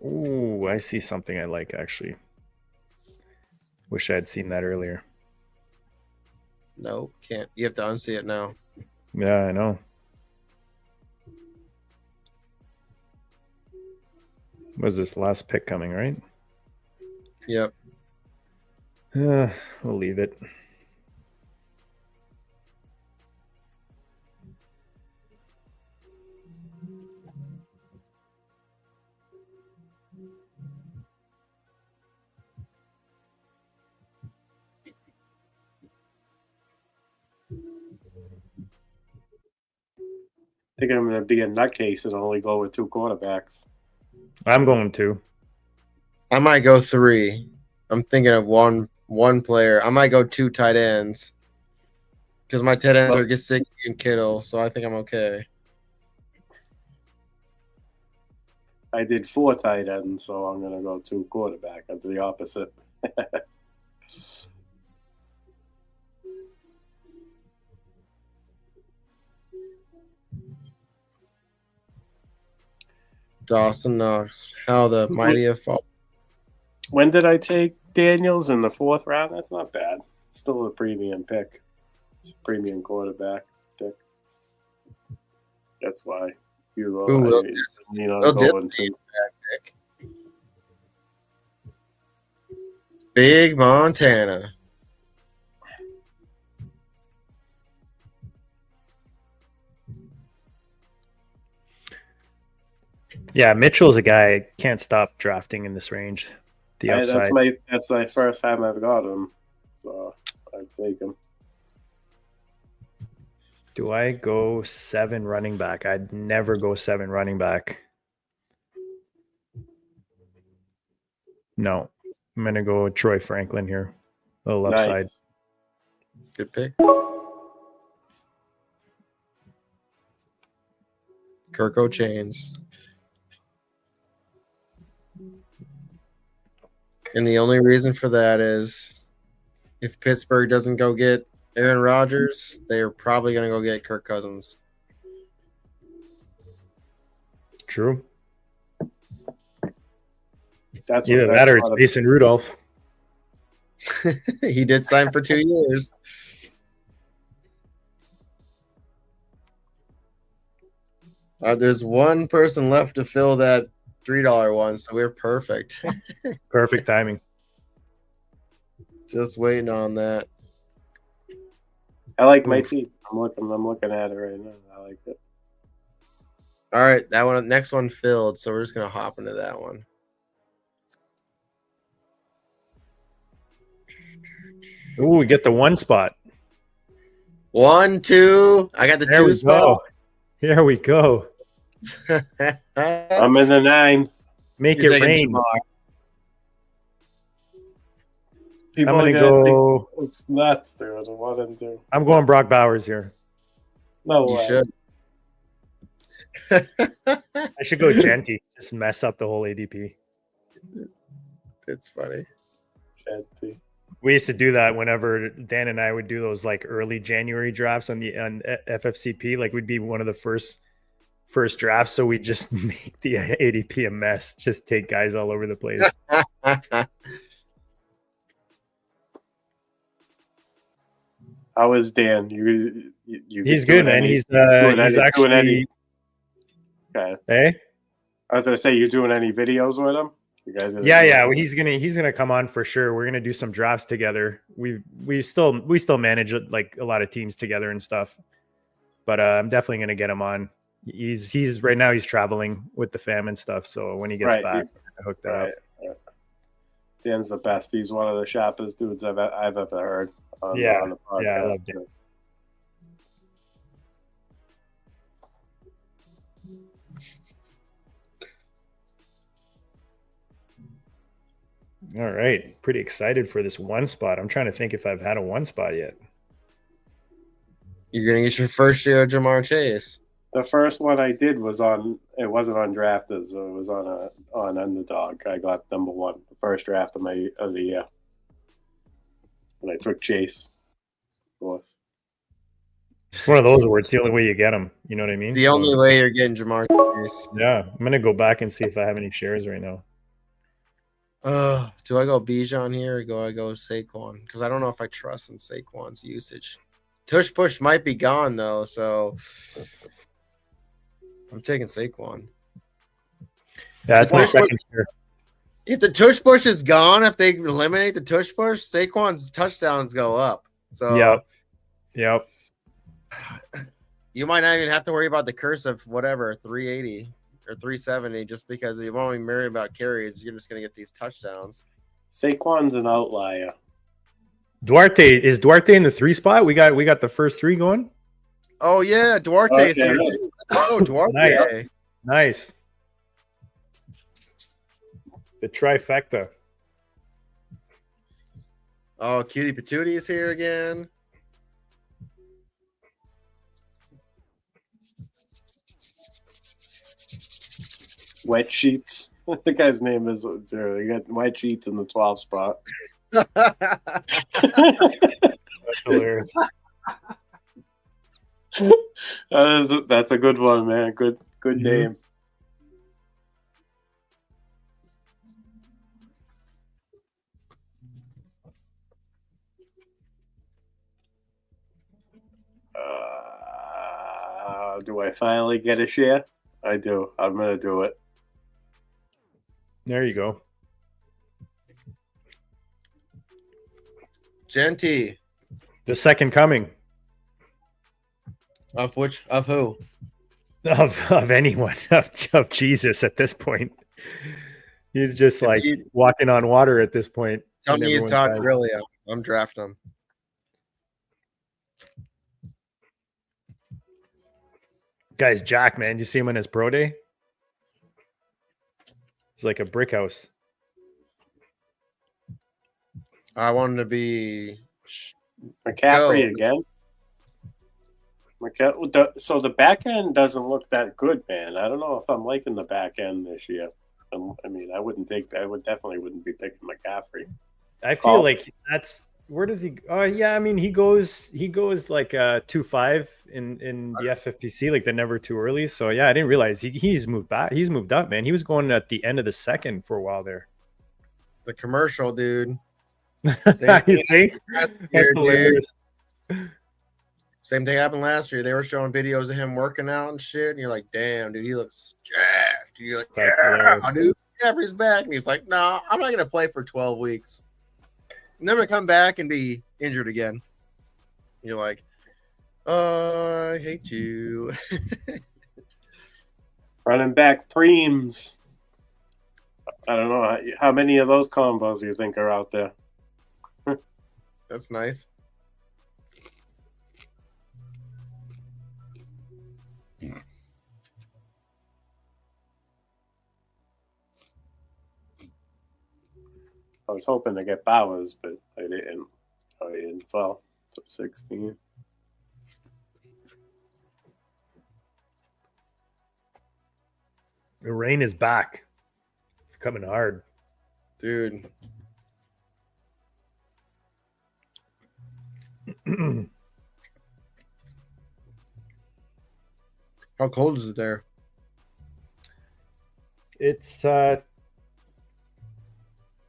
Ooh, I see something I like, actually. Wish I had seen that earlier. No, can't. You have to unsee it now. Yeah, I know. Was this last pick coming, right? Yep. We'll leave it. I think I'm going to be a nutcase and only go with 2 quarterbacks. I'm going 2. I might go 3. I'm thinking of one player. I might go 2 tight ends because my tight ends are Gesicki and Kittle, so I think I'm okay. I did 4 tight ends, so I'm going to go 2 quarterback. I'm the opposite. Dawson Knox. How the mighty have fallen. When did I take Daniels in the 4th round? That's not bad. It's still a premium pick. It's a premium quarterback pick. That's why you go. Going to. Big Montana. Yeah, Mitchell's a guy I can't stop drafting in this range. The upside. That's my first time I've got him, so I'd take him. Do I go 7 running back? I'd never go 7 running back. No, I'm gonna go Troy Franklin here. A little upside. Nice. Good pick. Kirko Chains. And the only reason for that is if Pittsburgh doesn't go get Aaron Rodgers, they are probably going to go get Kirk Cousins. True. That's Either that or it's Mason Rudolph. He did sign for 2 years. There's one person left to fill that $3 one, so we're perfect. Perfect timing. Just waiting on that. I like my team. I'm looking at it right now. I like it. All right, that one, next one filled, so we're just gonna hop into that one. Ooh, we get the 1 spot. 1, 2. I got the There 2 spot. Here we go. I'm in the 9. Make You're it rain. Jamar. I'm gonna go. It's nuts, dude. 1 and 2. I'm going Brock Bowers here. No You way. should. I should go Genty. Just mess up the whole ADP. It's funny. Genty. We used to do that whenever Dan and I would do those like early January drafts on FFCP. Like we'd be one of the first drafts, so we just make the ADP a mess. Just take guys all over the place. How is Dan? You He's good, man. He's actually. Okay. Hey. I was gonna say, you're doing any videos with him? You guys? Yeah. He's gonna come on for sure. We're gonna do some drafts together. We still manage like a lot of teams together and stuff. But I'm definitely gonna get him on. He's right now he's traveling with the fam and stuff. So when he gets back, I hook that up. Right. Dan's the best. He's one of the sharpest dudes I've ever heard. On the podcast. I love Dan. All right. Pretty excited for this 1 spot. I'm trying to think if I've had a 1 spot yet. You're going to get your first year of Jamar Chase. The first one I did was it wasn't on Drafted, so it was on Underdog. I got number 1, the first draft of the year. And I took Chase, of course. It's one of those where it's the only way you get them. You know what I mean? The only way you're getting Jamar Chase. Yeah. I'm going to go back and see if I have any shares right now. Do I go Bijan here or do I go Saquon? Because I don't know if I trust in Saquon's usage. Tush push might be gone though, so I'm taking Saquon. Yeah, that's my second share. If the tush push is gone, if they eliminate the tush push, Saquon's touchdowns go up. So Yep. You might not even have to worry about the curse of whatever 380 or 370 just because you won't even worry about carries. You're just going to get these touchdowns. Saquon's an outlier. Duarte in the 3 spot? We got the first 3 going. Oh yeah, Duarte's here too. Oh, Duarte. Nice. The trifecta. Oh, Cutie Patootie is here again. Wet Sheets. The guy's name is you got Wet Sheets in the 12 spot. That's hilarious. That's a good one, man. Good name. Do I finally get a share? I do. I'm gonna do it. There you go. Genty. The second coming Of which? Of who? of anyone of Jesus at this point. He's just If like you walking on water at this point. tell in me he's everyone's Todd eyes. Gurley, I'm drafting him. Guy's Jack, man. Did you see him on his pro day? He's like a brick house. I want him to be McCaffrey Go. again. So the back end doesn't look that good, man. I don't know if I'm liking the back end this year. I mean, I definitely wouldn't be picking McCaffrey. I feel like that's where does he? Oh yeah, I mean he goes like 2.5 in the FFPC, like the never too early. So yeah, I didn't realize he's moved back. He's moved up, man. He was going at the end of the second for a while there. the commercial, dude. You think? Last That's year, dude. hilarious. Same thing happened last year. They were showing videos of him working out and shit, and you're like, "Damn, dude, he looks jacked." You're like, That's "Yeah, hilarious. dude, Jeffrey's back," and he's like, "No, I'm not gonna play for 12 weeks. And then I'm gonna come back and be injured again." You're like, "I hate you." Running back preems. I don't know how many of those combos you think are out there. That's nice. I was hoping to get Bowers, but I didn't. I didn't fall to 16. The rain is back. It's coming hard. Dude. How cold is it there? It's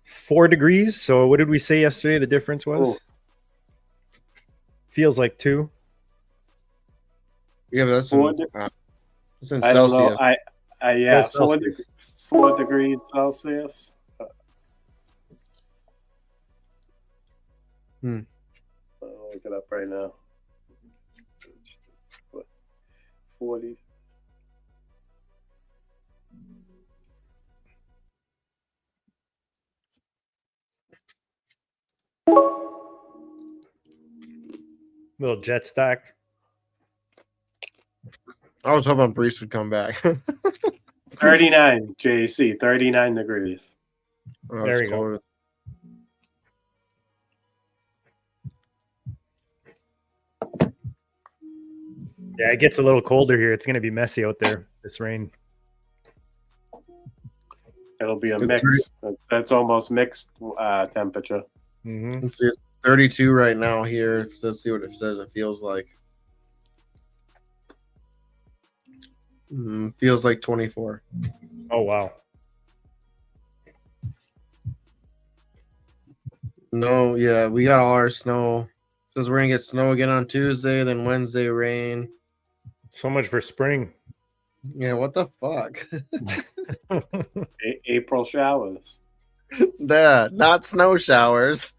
4 degrees. So what did we say yesterday the difference was? Oh. Feels like 2. Yeah, but that's it's in I don't Celsius. know. Yeah, That's Celsius. 4 degrees Celsius. I'll look it up right now. 40. Little jet stack. I was hoping Brees would come back. 39, JC, 39 degrees. Oh, There it's you go. cold. Yeah, it gets a little colder here. It's going to be messy out there, this rain. It'll be a It's mix. That's almost mixed temperature. Mm-hmm. Let's see, it's 32 right now here. Let's see what it says. It feels like. Feels like 24. Oh, wow. No, yeah, we got all our snow. Says we're gonna get snow again on Tuesday, then Wednesday rain. So much for spring. Yeah, what the fuck? April showers. Not snow showers.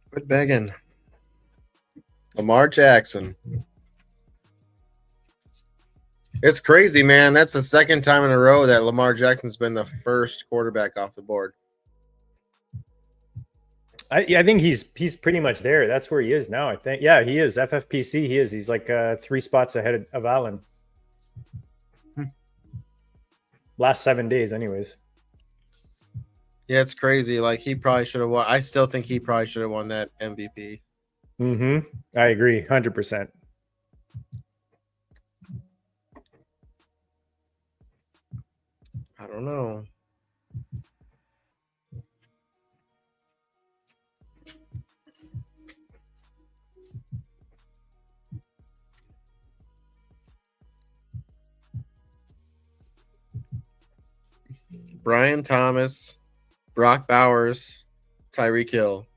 Quit begging. Lamar Jackson. It's crazy, man. That's the second time in a row that Lamar Jackson's been the first quarterback off the board. I think he's pretty much there. That's where he is now, I think. Yeah, he is. FFPC, he is. He's like 3 spots ahead of Allen. Last 7 days, anyways. Yeah, it's crazy. Like, he probably should have won. I still think he probably should have won that MVP. Mm-hmm. I agree, 100%. I don't know. Brian Thomas, Brock Bowers, Tyreek Hill.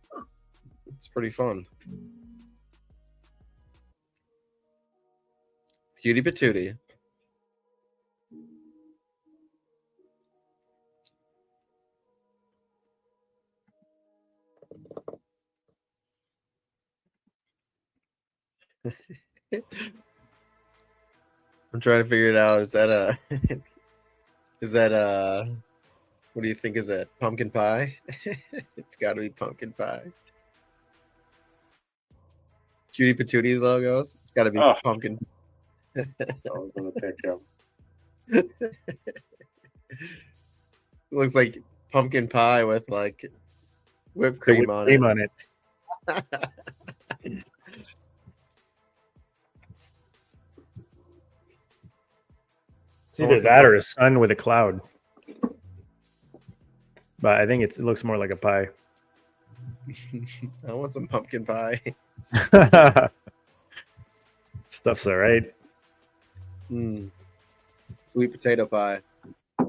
It's pretty fun. Cutie patootie. I'm trying to figure it out. Is that a what do you think is that? Pumpkin pie? It's got to be pumpkin pie. Cutie Patootie's logos. It's got to be pumpkin. I was gonna pick him. It looks like pumpkin pie with like whipped cream on it. It's either that or a sun with a cloud. But I think it looks more like a pie. I want some pumpkin pie. Stuff's all right. Sweet potato pie. I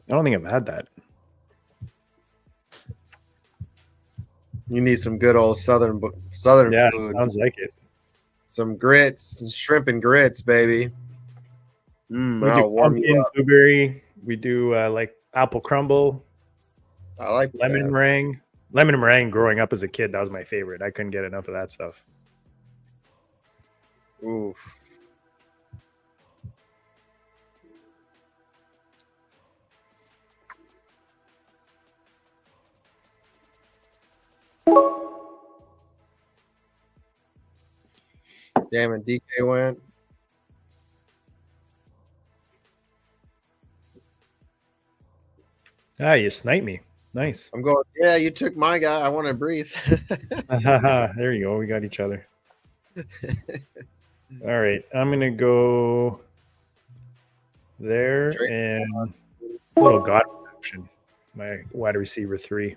don't think I've had that. You need some good old southern food. Sounds like it. Some grits, shrimp and grits, baby. We do pumpkin, blueberry. We do like apple crumble. I like lemon meringue. Lemon meringue. Growing up as a kid, that was my favorite. I couldn't get enough of that stuff. Oof. Damn it, DK went. You sniped me. Nice. I'm going, yeah, you took my guy. I wanted Breeze. There you go. We got each other. All right. I'm going to go there and a little God protection. My wide receiver 3.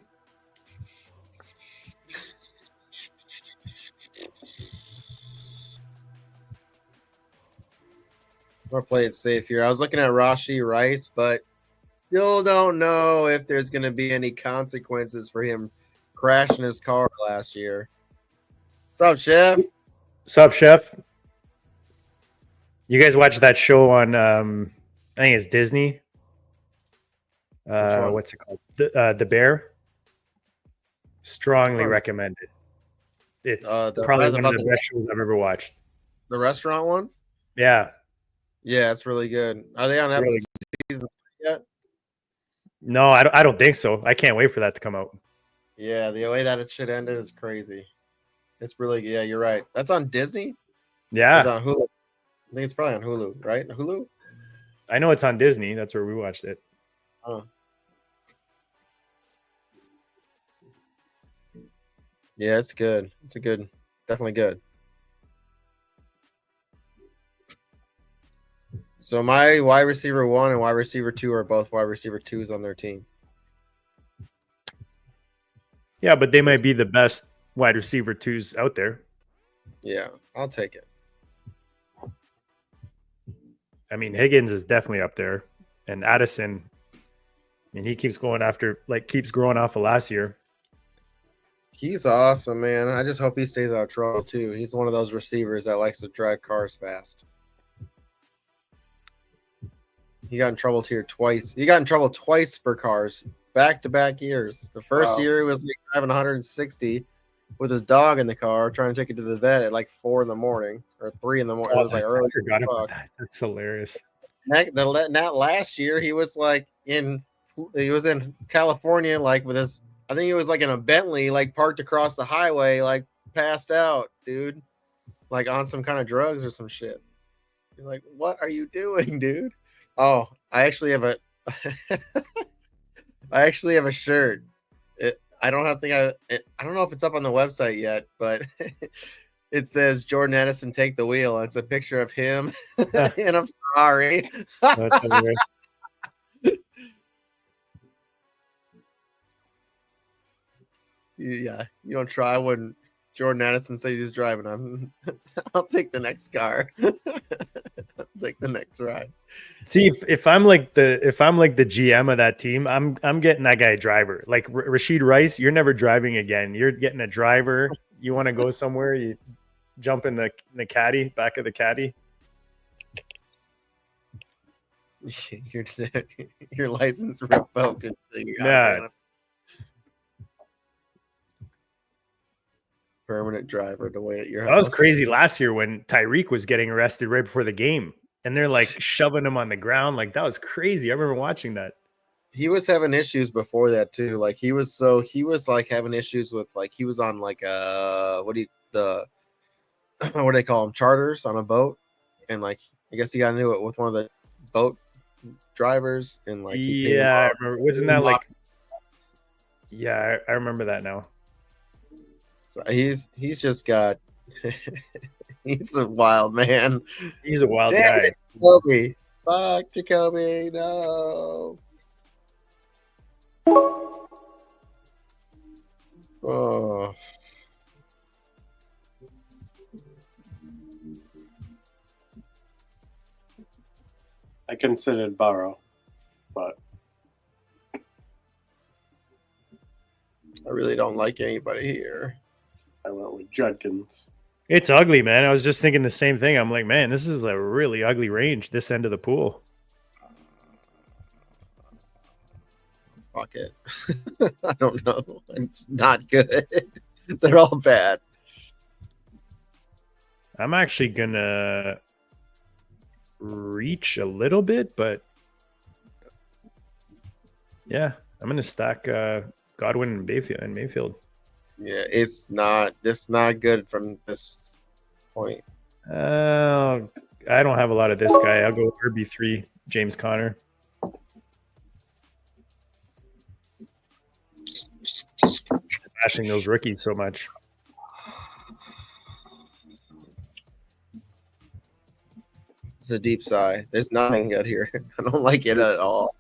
I'm going to play it safe here. I was looking at Rashee Rice, but still don't know if there's going to be any consequences for him crashing his car last year. What's up, Chef? What's up, Chef? You guys watch that show on, I think it's Disney. What's it called? The Bear. Strongly recommended. It's probably one of the best shows I've ever watched. The restaurant one? Yeah. Yeah, it's really good. Are they on season 3 yet? No, I don't think so. I can't wait for that to come out. Yeah, the way that it should end is crazy. It's really, yeah, you're right. That's on Disney? Yeah. It's on Hulu. I think it's probably on Hulu, right? Hulu? I know it's on Disney. That's where we watched it. Oh. Yeah, it's good. It's definitely good. So my wide receiver 1 and wide receiver 2 are both wide receiver 2s on their team. Yeah, but they might be the best wide receiver 2s out there. Yeah, I'll take it. I mean, Higgins is definitely up there. And Addison, he keeps growing off of last year. He's awesome, man. I just hope he stays out of trouble, too. He's one of those receivers that likes to drive cars fast. He got in trouble here twice. He got in trouble twice for cars, back-to-back years. The first year, he was like driving 160 with his dog in the car, trying to take it to the vet at like 4 in the morning or 3 in the morning. It was like early. I forgot about that. That's hilarious. That last year, he was like in California, like with his, I think he was like in a Bentley, like parked across the highway, like passed out, dude, like on some kind of drugs or some shit. You're like, what are you doing, dude? Oh, I actually have a shirt. I don't know if it's up on the website yet, but it says Jordan Addison take the wheel. It's a picture of him in a Ferrari. That's hilarious. Yeah, you don't try when Jordan Addison says he's driving. I'll take the next car. Take the next ride. See, if I'm like the GM of that team, I'm getting that guy a driver. Like Rashid Rice, you're never driving again. You're getting a driver. You want to go somewhere, you jump in the caddy, back of the caddy. Your license revoked until you got Yeah. permanent driver to wait at your house. That was crazy last year when Tyreek was getting arrested right before the game, and they're like shoving him on the ground. Like that was crazy. I remember watching that. He was having issues before that too. Like he was like having issues with like he was on like what do they call them, charters on a boat, and like I guess he got into it with one of the boat drivers, and like I remember. Wasn't that like? Yeah, I remember that now. So he's just got he's a wild man. He's a wild guy. Jacoby. Fuck Jacoby, no. Oh. I considered Burrow, but I really don't like anybody here. I went with Judkins. It's ugly, man. I was just thinking the same thing. I'm like, man, this is a really ugly range, this end of the pool. Fuck it. I don't know. It's not good. They're all bad. I'm actually going to reach a little bit, but yeah, I'm going to stack Godwin and Mayfield. Yeah, it's not good from this point. I don't have a lot of this guy. I'll go RB3, James Conner. Smashing those rookies so much. It's a deep sigh. There's nothing good here. I don't like it at all.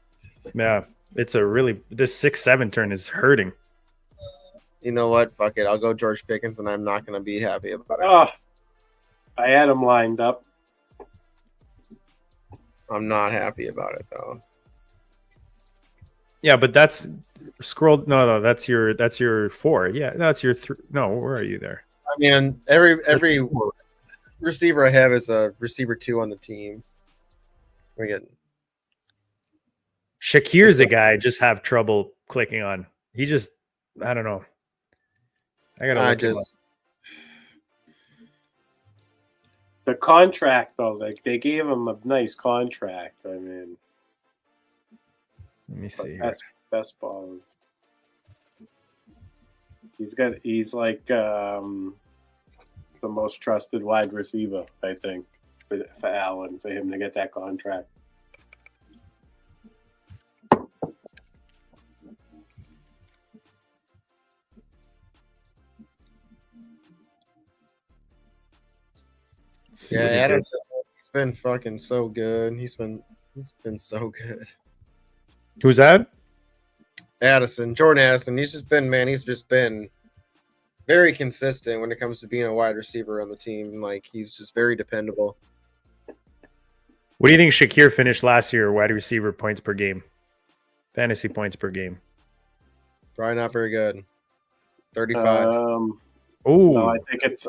Yeah, it's a really this 6-7 turn is hurting. You know what? Fuck it. I'll go George Pickens, and I'm not going to be happy about it. Oh, I had him lined up. I'm not happy about it though. Yeah, but that's scrolled. No, that's your 4. Yeah, that's your 3. No, where are you there? I mean, every receiver I have is a receiver 2 on the team. We get Shakir's a guy I just have trouble clicking on. He just, I don't know. The contract though, like they gave him a nice contract. I mean, let me see. Best ball. He's like the most trusted wide receiver, I think, for Allen, for him to get that contract. Yeah, Adams, he's been fucking so good. He's been so good. Who's that? Jordan Addison. He's just been very consistent when it comes to being a wide receiver on the team. Like he's just very dependable. What do you think Shakir finished last year, wide receiver points per game? Fantasy points per game. Probably not very good. 35. No, I think it's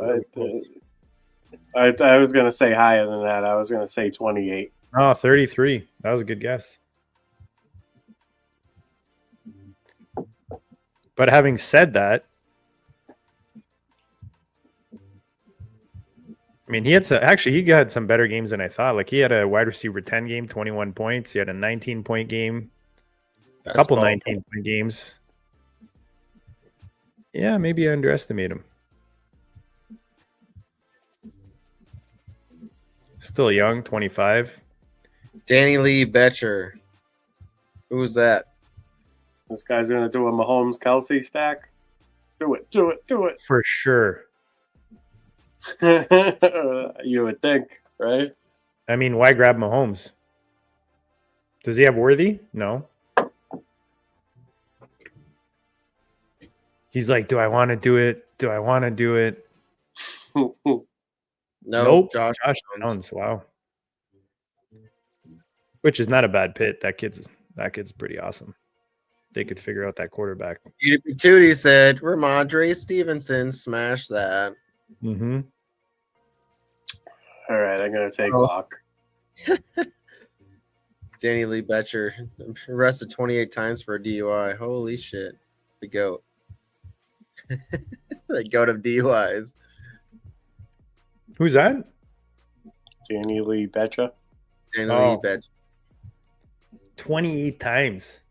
I was going to say higher than that. I was going to say 28. Oh, 33. That was a good guess. But having said that, I mean, he had some better games than I thought. Like he had a wide receiver 10 game, 21 points. He had a 19-point game, a couple 19-point games. Yeah, maybe I underestimate him. Still young, 25. Danny Lee Betcher. Who was that? This guy's going to do a Mahomes-Kelsey stack? Do it. For sure. You would think, right? I mean, why grab Mahomes? Does he have Worthy? No. He's like, do I want to do it? No, nope. Josh Downs. Wow. which is not a bad pit. That kid's pretty awesome. They could figure out that quarterback. Tootie said, Ramondre Stevenson, smash that. Mm-hmm. All right, I'm gonna take Locke. Danny Lee Betcher arrested 28 times for a DUI. Holy shit. The GOAT. The GOAT of DUIs. Who's that? Danny Lee Betcha. Danny Lee Betcher. 28 times.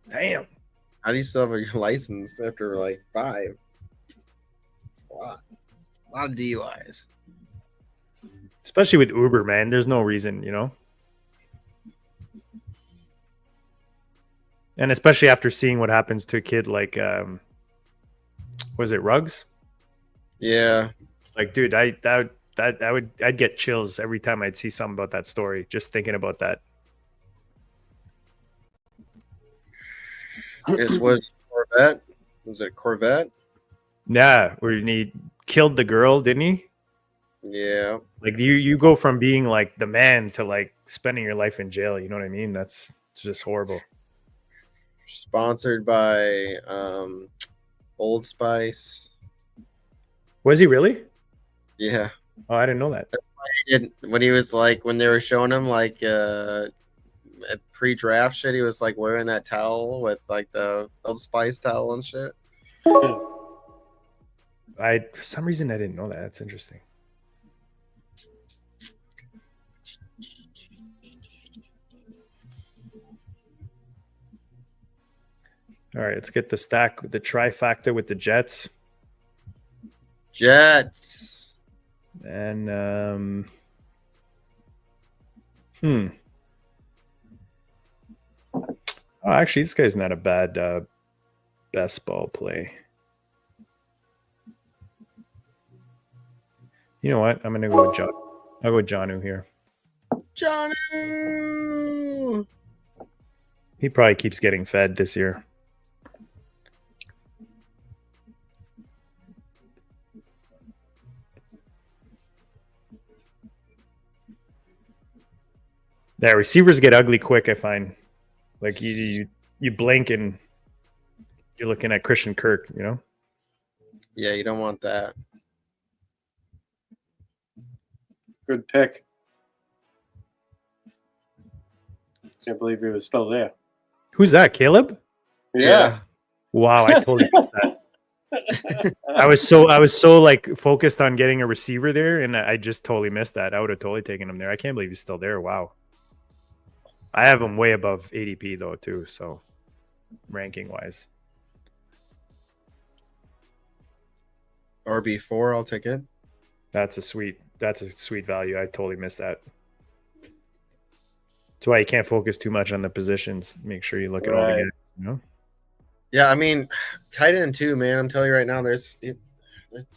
Damn. How do you still have your license after like 5? A lot of DUIs. Especially with Uber, man. There's no reason, And especially after seeing what happens to a kid like, was it Ruggs? Yeah. Like, dude, I'd get chills every time I'd see something about that story. Just thinking about that. This was Corvette. Was it Corvette? Yeah, where he killed the girl, didn't he? Yeah. Like you go from being like the man to like spending your life in jail. You know what I mean? It's just horrible. Sponsored by Old Spice. Was he really? Yeah. Oh, I didn't know that. That's why he didn't. When he was like, when they were showing him like at pre-draft shit, he was like wearing that towel with like the Old Spice towel and shit. For some reason I didn't know that. That's interesting. All right, let's get the trifecta with the Jets. Jets. And Oh, actually, this guy's not a bad best ball play. You know what? I'm gonna go with John. I'll go with Jonu here. Jonu. He probably keeps getting fed this year. Yeah, receivers get ugly quick, I find. Like you blink and you're looking at Christian Kirk, Yeah, you don't want that. Good pick. Can't believe he was still there. Who's that, Caleb? Yeah. Wow, I totally missed that. I was so like focused on getting a receiver there, and I just totally missed that. I would have totally taken him there. I can't believe he's still there. Wow. I have him way above ADP though too, so ranking wise. RB4, I'll take it. That's a sweet value. I totally missed that. That's why you can't focus too much on the positions. Make sure you look at all the guys, Yeah, I mean, tight end too, man. I'm telling you right now, there's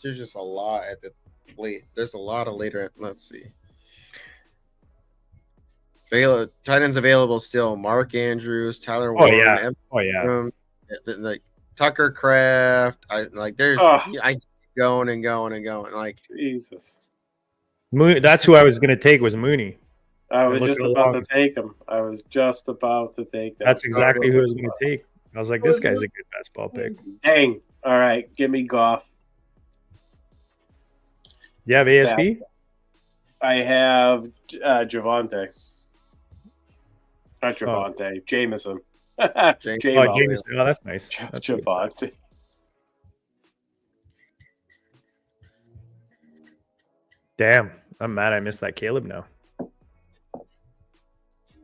just a lot at the late. There's a lot of later. Let's see. Tight ends available still. Mark Andrews, Tyler Warren. Like Tucker Kraft. I going and going and going. Like Jesus. That's who I was gonna take was Mooney. I was just about to take him. That's exactly who I was gonna take. I was like, this guy's a good basketball pick. Dang. All right, give me Goff. Do you have ASP? I have Javonte. Not Javonte. Jameson. Jameson. Oh, that's nice. That's Javonte. Damn. I'm mad I missed that Caleb now.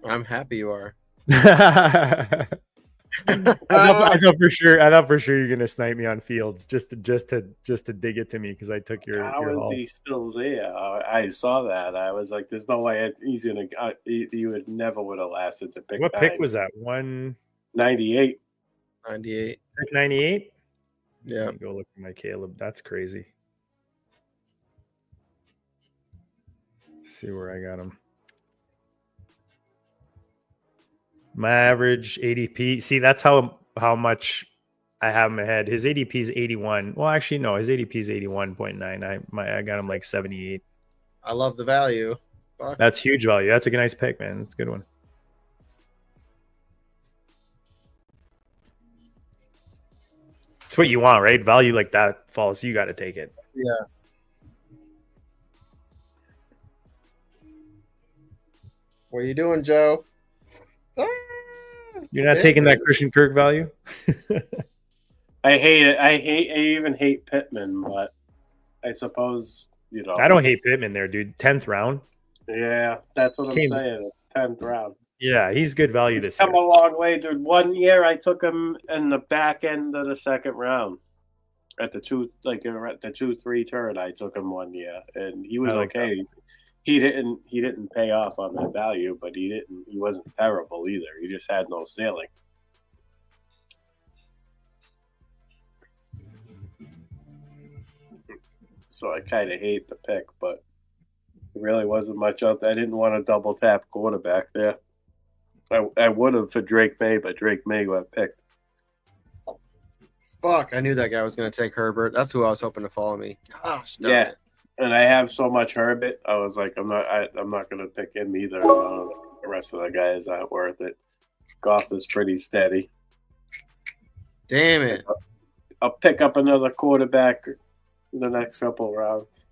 I'm happy you are. I thought for sure you're gonna snipe me on Fields just to dig it to me because I took your. How is he still there? I saw that. I was like, "There's no way he's gonna." You would never have lasted to pick. What pick was that? 198. 98. Pick 98. Yeah. Go look at my Caleb. That's crazy. Let's see where I got him. My average ADP. See, that's how much I have him ahead. His ADP is 81. Well, actually, no. His ADP is 81.9. I got him like 78. I love the value. Fuck. That's huge value. That's a nice pick, man. That's a good one. It's what you want, right? Value like that falls. You got to take it. Yeah. What are you doing, Joe? You're not taking that Christian Kirk value? I hate it. I even hate Pittman, but I suppose, you know. I don't hate Pittman there, dude. 10th round. Yeah, that's what I'm saying. It's 10th round. Yeah, he's good value this year. Come a long way, dude. 1 year I took him in the back end of the second round. At the 2-3 turn, I took him 1 year, and he was okay. That. He didn't pay off on that value, but he wasn't terrible either. He just had no ceiling. So I kind of hate the pick, but there really wasn't much out there. I didn't want to double tap quarterback there. I would have for Drake May, but Drake May got picked. Fuck, I knew that guy was going to take Herbert. That's who I was hoping to follow me. Gosh, yeah. And I have so much Herbert. I was like, I'm not going to pick him either. The rest of the guys aren't worth it. Goff is pretty steady. Damn it. I'll pick up another quarterback in the next couple rounds.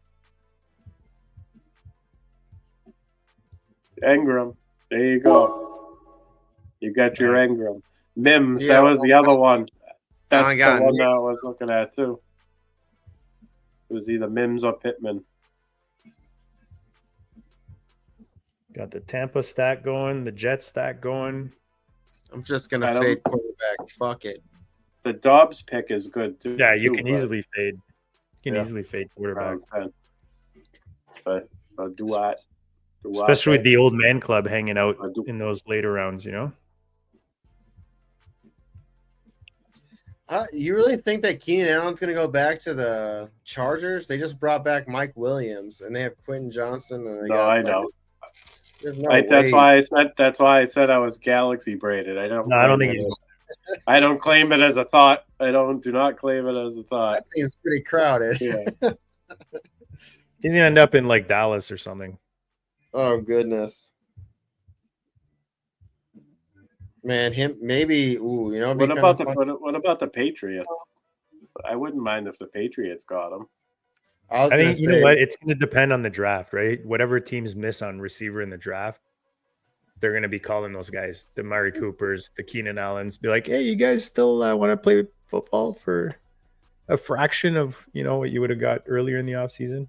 Ingram. There you go. You got your Ingram. Mims, that was the other one. That's the one that I was looking at, too. It was either Mims or Pittman. Got the Tampa stack going, the Jet stack going. I'm just going to fade quarterback. Fuck it. The Dobbs pick is good, too. Yeah, you can easily fade. You can easily fade quarterback. But do I? Especially with the old man club hanging out in those later rounds, you know? You really think that Keenan Allen's going to go back to the Chargers? They just brought back Mike Williams, and they have Quentin Johnston. And I know. That's why I said I was galaxy braided. I don't think he's. I don't claim it as a thought. Do not claim it as a thought. That seems pretty crowded. Yeah. He's gonna end up in like Dallas or something. Oh goodness. Man, him maybe. Ooh, you know. What about the Patriots? I wouldn't mind if the Patriots got him. I think you know what? It's going to depend on the draft, right? Whatever teams miss on receiver in the draft, they're going to be calling those guys, the Murray Coopers, the Keenan Allens, be like, "Hey, you guys still want to play football for a fraction of what you would have got earlier in the offseason?"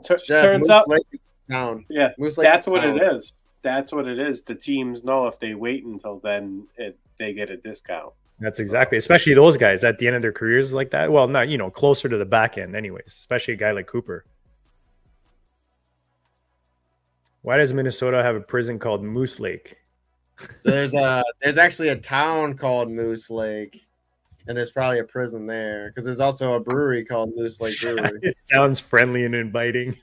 Turns out, yeah, that's what it is. That's what it is. The teams know if they wait until then, they get a discount. That's exactly, especially those guys at the end of their careers like that. Well, not closer to the back end, anyways. Especially a guy like Cooper. Why does Minnesota have a prison called Moose Lake? So there's actually a town called Moose Lake, and there's probably a prison there because there's also a brewery called Moose Lake Brewery. It sounds friendly and inviting.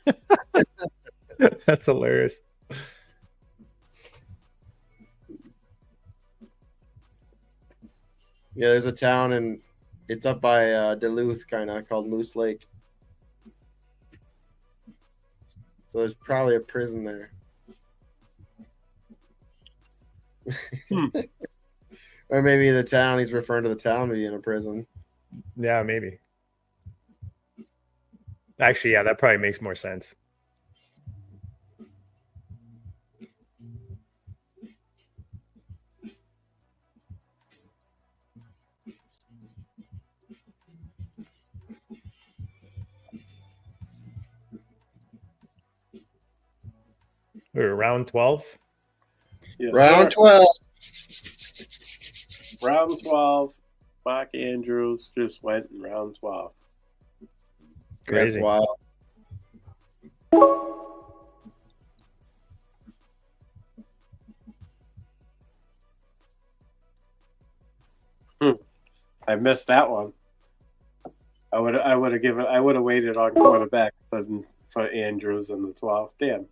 That's hilarious. Yeah, there's a town, and it's up by Duluth, kind of, called Moose Lake. So there's probably a prison there. Or maybe the town, he's referring to the town being a prison. Yeah, maybe. Actually, yeah, that probably makes more sense. We're round 12. Yes, round 12. Round 12. Mark Andrews just went in round 12. Crazy. That's wild. I missed that one. I would have waited on quarterback for Andrews in the 12th. Damn.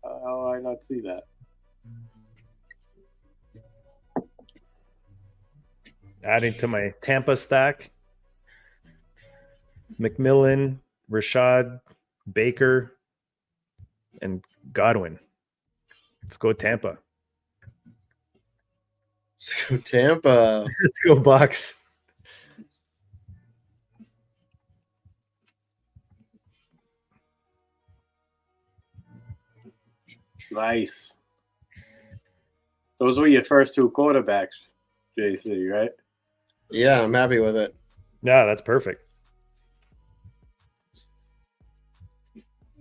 How did I not see that? Adding to my Tampa stack, McMillan, Rashad, Baker, and Godwin. Let's go Tampa. Let's go Tampa. Let's go Bucks. Nice. Those were your first two quarterbacks, JC, right? Yeah, I'm happy with it. Yeah, that's perfect.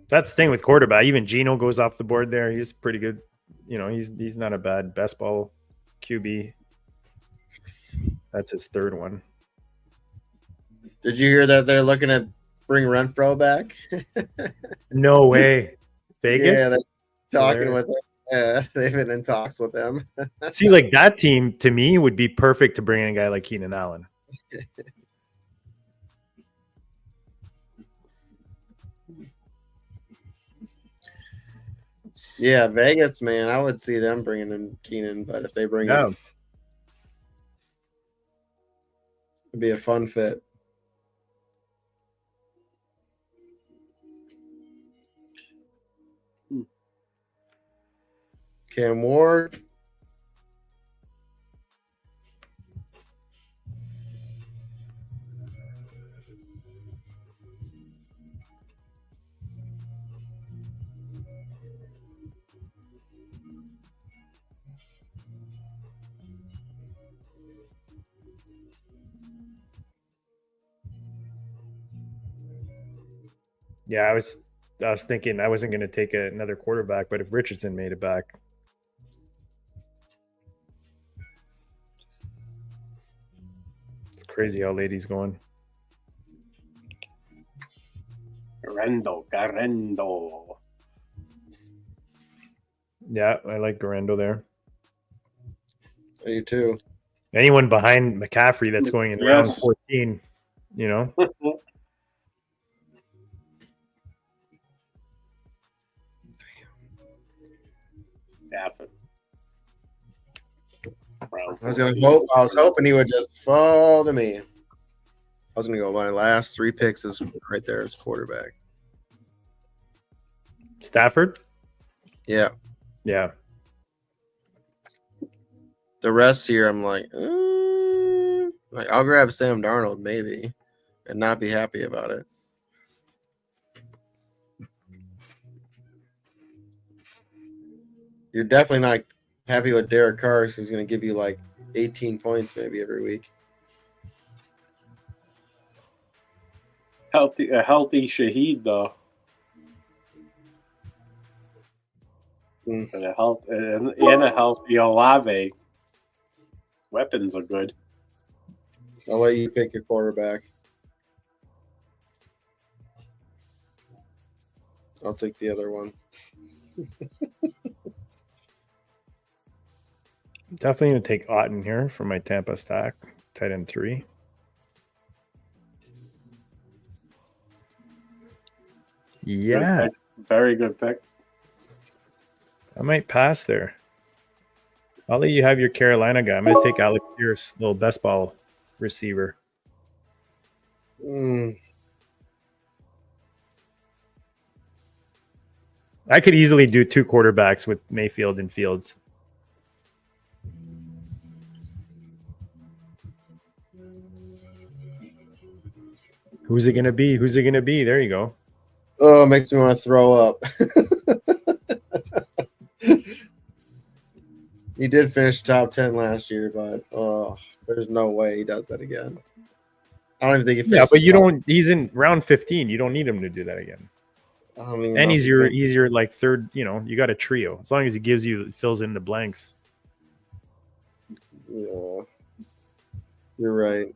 That's the thing with quarterback. Even Geno goes off the board there. He's pretty good. You know, he's not a bad best ball QB. That's his third one. Did you hear that they're looking at bring Renfro back? No way. Vegas? Yeah, they're talking with him. Yeah, they've been in talks with him. See, like that team to me would be perfect to bring in a guy like Keenan Allen. Yeah, Vegas, man. I would see them bringing in Keenan, but if they bring him, it'd be a fun fit. Cam Ward. Yeah, I was thinking I wasn't going to take another quarterback, but if Richardson made it back, it's crazy how late he's going. Garendo. Yeah, I like Garendo there. You too. Anyone behind McCaffrey that's going in round 14, you know? Stafford. I was hoping he would just fall to me. I was gonna go my last 3 picks is right there as quarterback. Stafford? Yeah. Yeah. The rest here, I'm like I'll grab Sam Darnold maybe and not be happy about it. You're definitely not happy with Derek Carr. He's going to give you like 18 points maybe every week. A healthy Shaheed though. And a healthy Olave. Weapons are good. I'll let you pick your quarterback. I'll take the other one. Definitely going to take Otten here for my Tampa stack. Tight end 3. Yeah. Very good pick. I might pass there. I'll let you have your Carolina guy. I'm going to take Alec Pierce, little best ball receiver. I could easily do 2 quarterbacks with Mayfield and Fields. Who's it going to be? Who's it going to be? There you go. Oh, it makes me want to throw up. He did finish top 10 last year, but there's no way he does that again. I don't even think he finished. Yeah, but you don't. He's in round 15. You don't need him to do that again. I don't even And know he's your like third. You know, you got a trio. As long as he fills in the blanks. Yeah, you're right.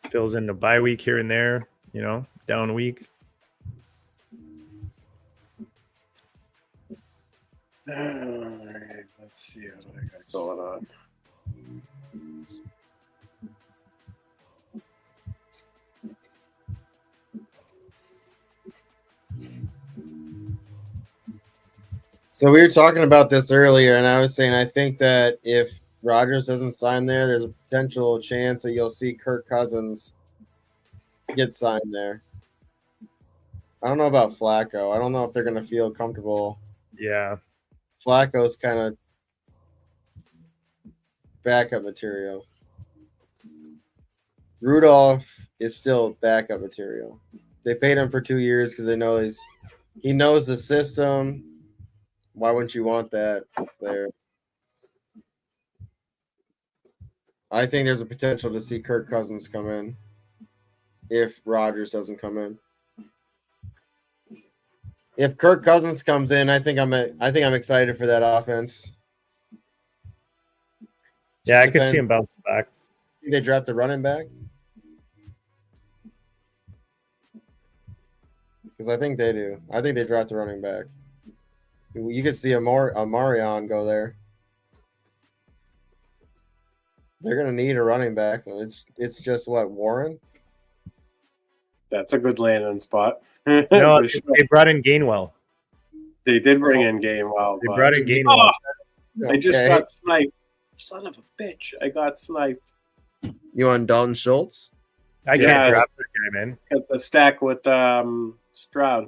Fills in the bye week here and there. You know, down week. All right, let's see what I got going on. So we were talking about this earlier, and I was saying I think that if Rodgers doesn't sign there, there's a potential chance that you'll see Kirk Cousins get signed there. I don't know about Flacco. I don't know if they're going to feel comfortable. Yeah. Flacco's kind of backup material. Rudolph is still backup material. They paid him for 2 years because they know he knows the system. Why wouldn't you want that there? I think there's a potential to see Kirk Cousins come in if Rodgers doesn't come in. If Kirk Cousins comes in, I think I'm excited for that offense. Yeah, I could see him bouncing back. They draft a running back? Because I think they do. I think they draft a running back. You could see a Marion go there. They're going to need a running back. It's just what, Warren? That's a good landing spot. No, they brought in Gainwell. They did bring in Gainwell. They brought in Gainwell. I just got sniped. Son of a bitch. I got sniped. You on Dalton Schultz? I can't drop that guy, man. Got the stack with Stroud.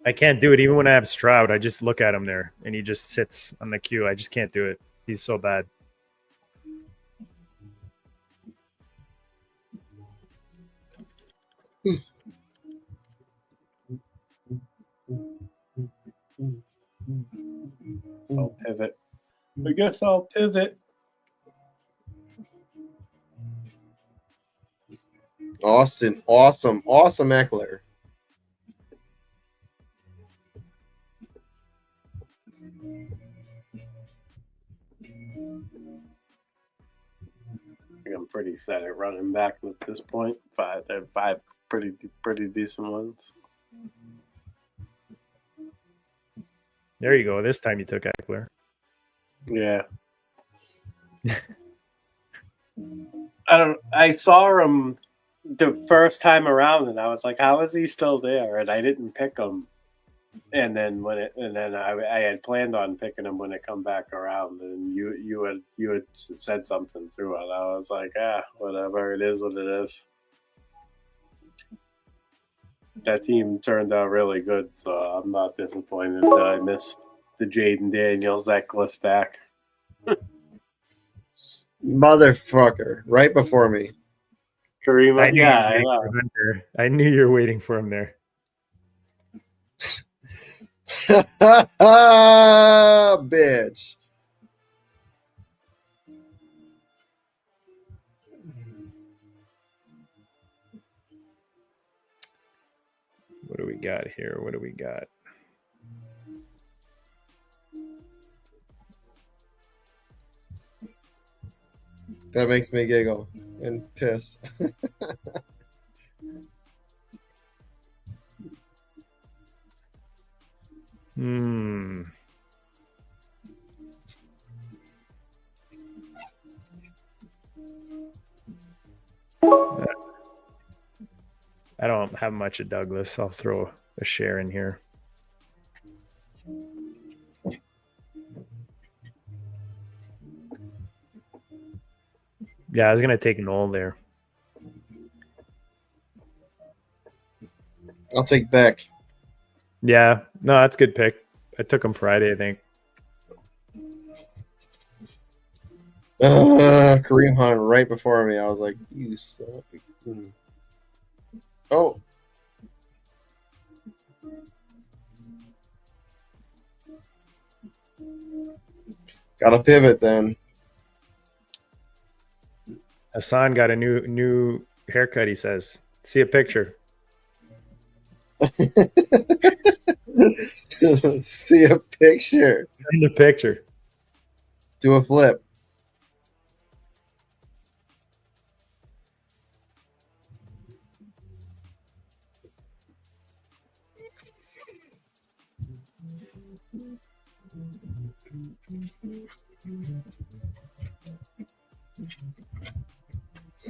I can't do it. Even when I have Stroud, I just look at him there, and he just sits on the queue. I just can't do it. He's so bad. So I'll pivot. I guess I'll pivot. Austin, awesome Eckler. I'm pretty set at running back at this point. Five pretty decent ones. There you go. This time you took Eckler. Yeah. I saw him the first time around, and I was like, "How is he still there?" And I didn't pick him. And then I had planned on picking him when it come back around, and you had said something through it. I was like, whatever, it is what it is. That team turned out really good, so I'm not disappointed that I missed the Jaden Daniels Eckler stack. Motherfucker, right before me. Kareem, I knew you were waiting for him there. Bitch. What do we got here? What do we got? That makes me giggle and piss. I don't have much of Douglas. I'll throw a share in here. Yeah, I was going to take Noel there. I'll take Beck. Yeah, no, that's a good pick. I took him Friday, I think. Kareem Hunt right before me. I was like, you son of a... Oh. Got to pivot then. Hassan got a new haircut, he says. See a picture. See a picture. Send a picture. Do a flip.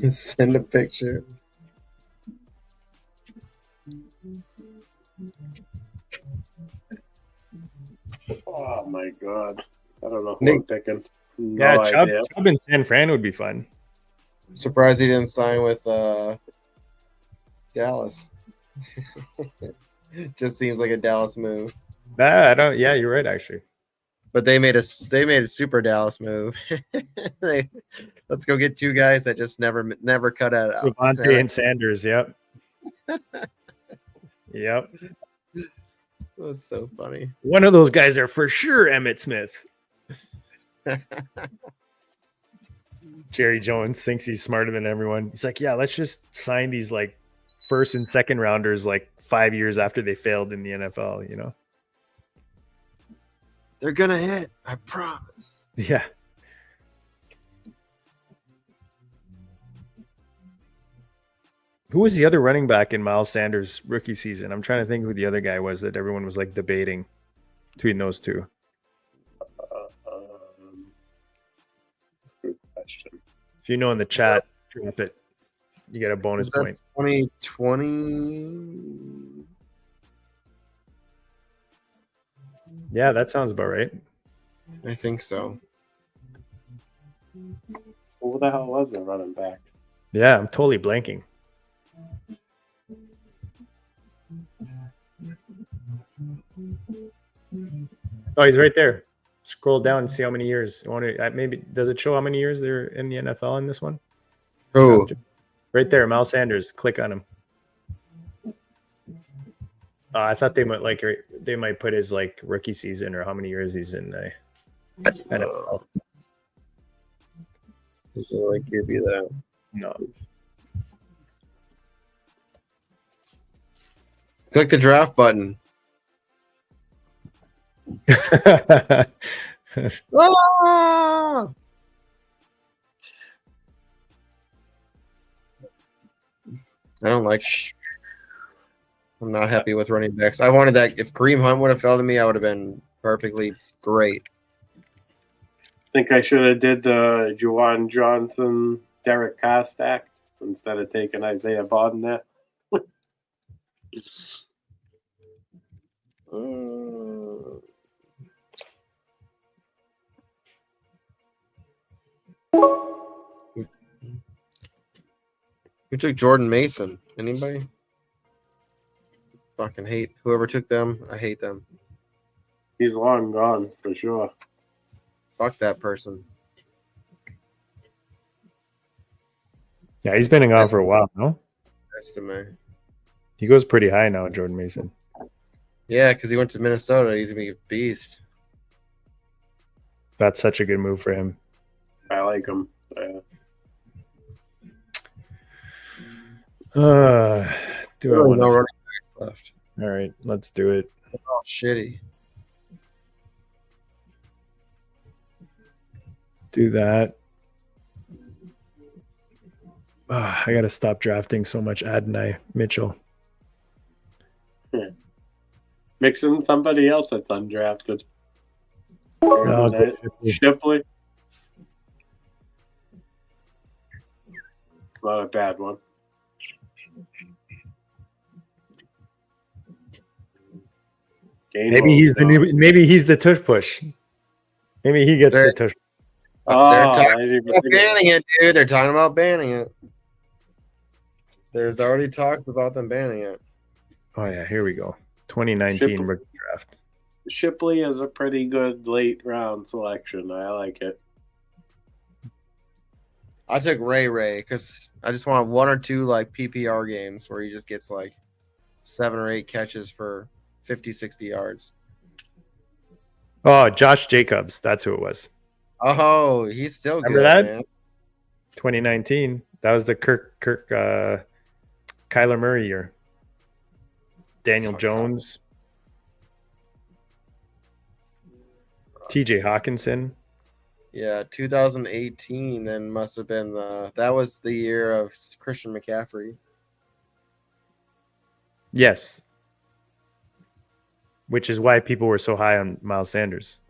Send a picture. Oh my god. I don't know who I'm picking. No idea. Chubb in San Fran would be fun. Surprised he didn't sign with Dallas. Just seems like a Dallas move. I don't. Yeah, you're right. Actually, But they made a super Dallas move. Let's go get two guys that just never cut it out. Devontae and Sanders. Yep. Yep. That's so funny. One of those guys are for sure Emmitt Smith. Jerry Jones thinks he's smarter than everyone. He's like, yeah, let's just sign these like first and second rounders like 5 years after they failed in the NFL, you know? They're going to hit. I promise. Yeah. Who was the other running back in Miles Sanders' rookie season? I'm trying to think who the other guy was that everyone was like debating between those two. That's a good question. If you know in the chat, drop it. You get a bonus point. 2020. Yeah, that sounds about right. I think so. Who the hell was the running back? Yeah, I'm totally blanking. Oh, he's right there. Scroll down and see how many years. Maybe does it show how many years they're in the NFL in this one? Oh, right there, Miles Sanders. Click on him. I thought they might put his like rookie season or how many years he's in the NFL. doesn't really give you that. No. Click the draft button. Ah! I don't like. I'm not happy with running backs. I wanted that. If Kareem Hunt would have fell to me, I would have been perfectly great. Think I should have did the Juwan Johnson, Derek Carr stack instead of taking Isaiah Bowden there. Who took Jordan Mason? Anybody? Fucking hate whoever took them. I hate them. He's long gone for sure. Fuck that person. Yeah, he's been gone for a while, no? Estimate. He goes pretty high now, Jordan Mason. Yeah, because he went to Minnesota. He's gonna be a beast. That's such a good move for him. I like him. Do I Really want no to? running backs left. All right, let's do it. Oh, shitty. Do that. I got to stop drafting so much Adonai Mitchell. Mixing somebody else that's undrafted. Shipley. It's not a bad one. Maybe he's the tush push. Maybe he gets the tush. They're talking about banning it, dude. They're talking about banning it. There's already talks about them banning it. Oh yeah, here we go. 2019 rookie draft. Shipley is a pretty good late round selection. I like it. I took Ray because I just want one or two like PPR games where he just gets like 7 or 8 catches for 50, 60 yards. Oh, Josh Jacobs. That's who it was. Oh, he's still Remember good, that? man. 2019. That was the Kyler Murray year. Daniel Jones. TJ Hawkinson. Yeah, 2018 then must have been that was the year of Christian McCaffrey. Yes. Which is why people were so high on Miles Sanders.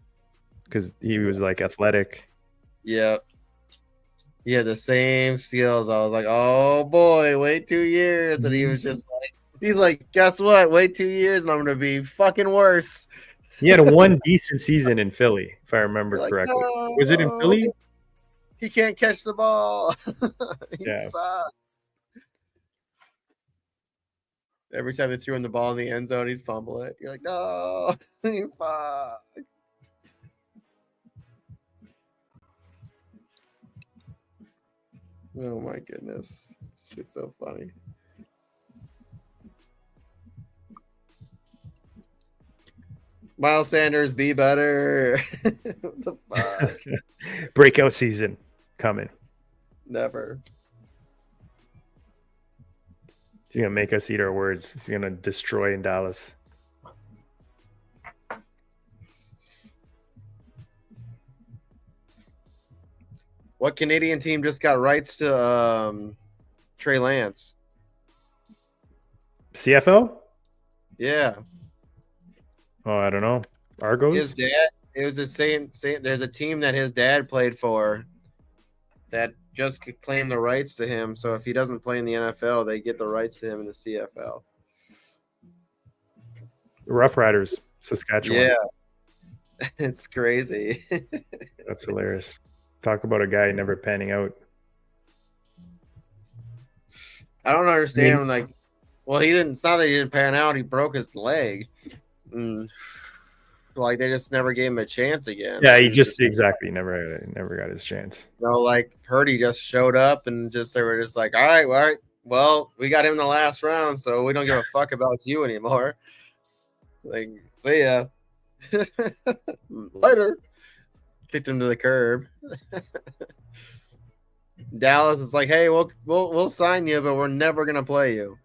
Because he was like athletic. Yeah. He had the same skills. I was like, oh boy, wait 2 years. And he was just like, he's like, guess what? Wait 2 years and I'm gonna be fucking worse. He had one decent season in Philly, if I remember correctly. No, Was it in Philly? He can't catch the ball. He sucks. Every time they threw in the ball in the end zone, he'd fumble it. You're like, no, fuck. Oh my goodness. Shit's so funny. Miles Sanders, be better. What the fuck? Breakout season coming. Never. He's gonna make us eat our words. He's gonna destroy in Dallas. What Canadian team just got rights to Trey Lance? CFL? Yeah. Oh, I don't know. Argos? His dad, it was the same. There's a team that his dad played for that just could claim the rights to him. So if he doesn't play in the NFL, they get the rights to him in the CFL. Rough Riders, Saskatchewan. Yeah. It's crazy. That's hilarious. Talk about a guy never panning out. I don't understand. Like, well, he didn't. It's not that he didn't pan out. He broke his leg. Like they just never gave him a chance again. Yeah, he just exactly never got his chance. You know, like Purdy just showed up and just they were just like, all right, well, we got him in the last round, so we don't give a fuck about you anymore. Like, see ya. Later. Kicked him to the curb. Dallas, it's like, hey, we'll sign you, but we're never gonna play you.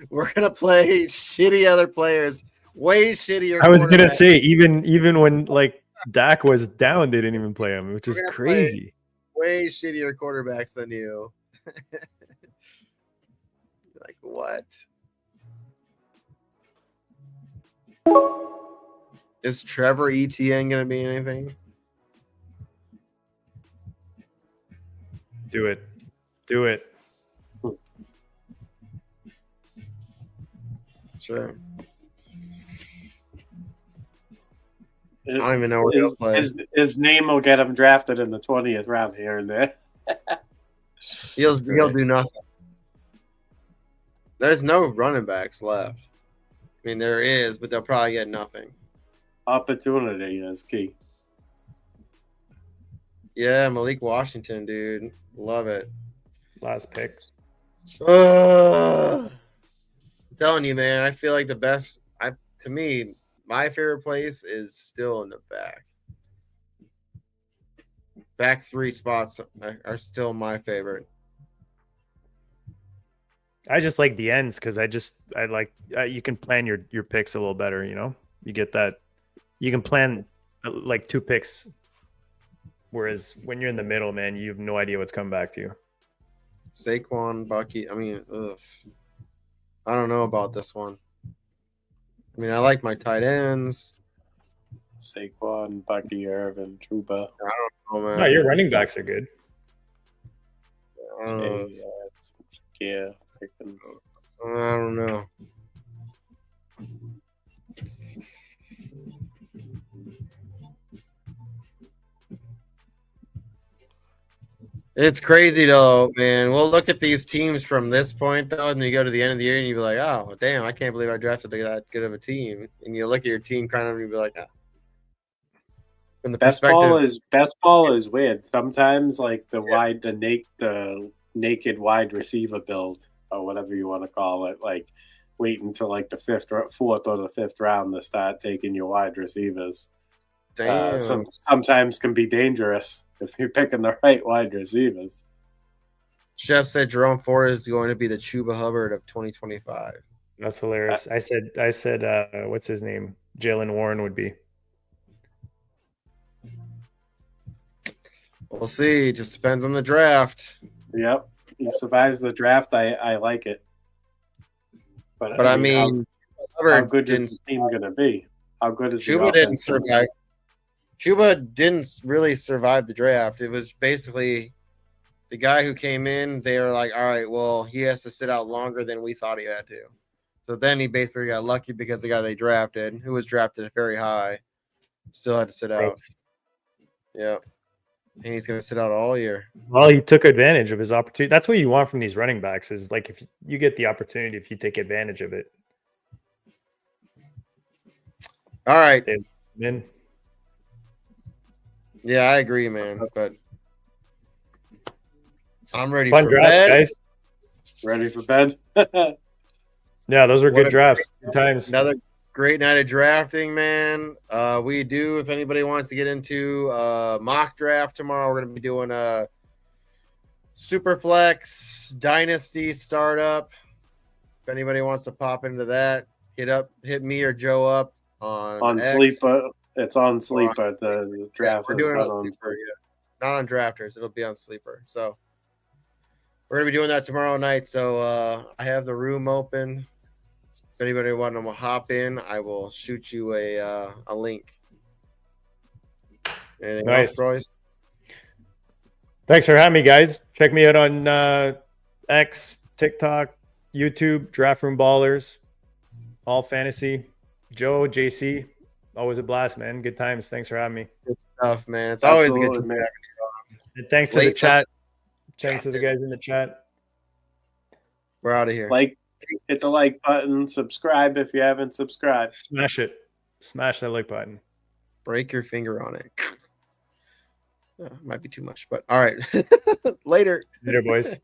We're gonna play shitty other players, way shittier. I was gonna say even when like Dak was down, they didn't even play him, which is crazy. Way shittier quarterbacks than you. Like what? Is Trevor Etienne gonna be anything? Do it. Sure. I don't even know where he'll play. His name will get him drafted in the 20th round here and there. He'll do nothing. There's no running backs left. I mean, there is, but they'll probably get nothing. Opportunity is key. Yeah, Malik Washington, dude. Love it. Last pick. I'm telling you, man, I feel like the best to me, my favorite place is still in the back. Back three spots are still my favorite. I just like the ends because I like you can plan your picks a little better. You know, you get that. You can plan like 2 picks, whereas when you're in the middle, man, you have no idea what's coming back to you. Saquon, Bucky. I mean, I don't know about this one. I mean, I like my tight ends. Saquon, Bucky, Irvin, Truba. I don't know, man. No, your running backs are good. Yeah, Pickens. I don't know. It's crazy though, man. We'll look at these teams from this point though, and you go to the end of the year and you be like, "Oh, damn! I can't believe I drafted that good of a team." And you look at your team kind of and you be like, "Ah." From the Best ball is weird. Sometimes like the naked wide receiver build or whatever you want to call it, like wait until like the 4th or the 5th round to start taking your wide receivers. Sometimes can be dangerous if you're picking the right wide receivers. Chef said Jerome Ford is going to be the Chuba Hubbard of 2025. That's hilarious. I said what's his name? Jalen Warren would be. We'll see. It just depends on the draft. Yep. He survives the draft. I like it. But I mean how good is the team going to be? How good is Chuba didn't survive? Chuba didn't really survive the draft. It was basically the guy who came in. They were like, all right, well, he has to sit out longer than we thought he had to. So then he basically got lucky because the guy they drafted, who was drafted very high, still had to sit out. Yeah. And he's going to sit out all year. Well, he took advantage of his opportunity. That's what you want from these running backs is like if you get the opportunity, if you take advantage of it. All right. Min. Yeah, I agree, man. But I'm ready Fun for drafts, bed. guys. Ready for bed? Yeah, those were What good a drafts. Good times. Another great night of drafting, man. We do, if anybody wants to get into mock draft tomorrow, we're going to be doing a Superflex Dynasty startup. If anybody wants to pop into that, hit me or Joe up on X. Sleeper. It's on Sleeper. The draft we're is doing it done on on Sleeper, not on Drafters. It'll be on Sleeper. So we're going to be doing that tomorrow night. So I have the room open. If anybody want to hop in, I will shoot you a link. Anything Nice. else, Royce? Thanks for having me, guys. Check me out on X, TikTok, YouTube, Draft Room Ballers, All Fantasy. Joe, JC, always a blast, man. Good times. Thanks for having me. Good stuff, man. It's always a good Absolutely, time. man. And thanks to the chat. Thanks to the guys in the chat. We're out of here. Hit the like button. Subscribe if you haven't subscribed. Smash it. Smash that like button. Break your finger on it. Might be too much, but all right. Later. Later, boys.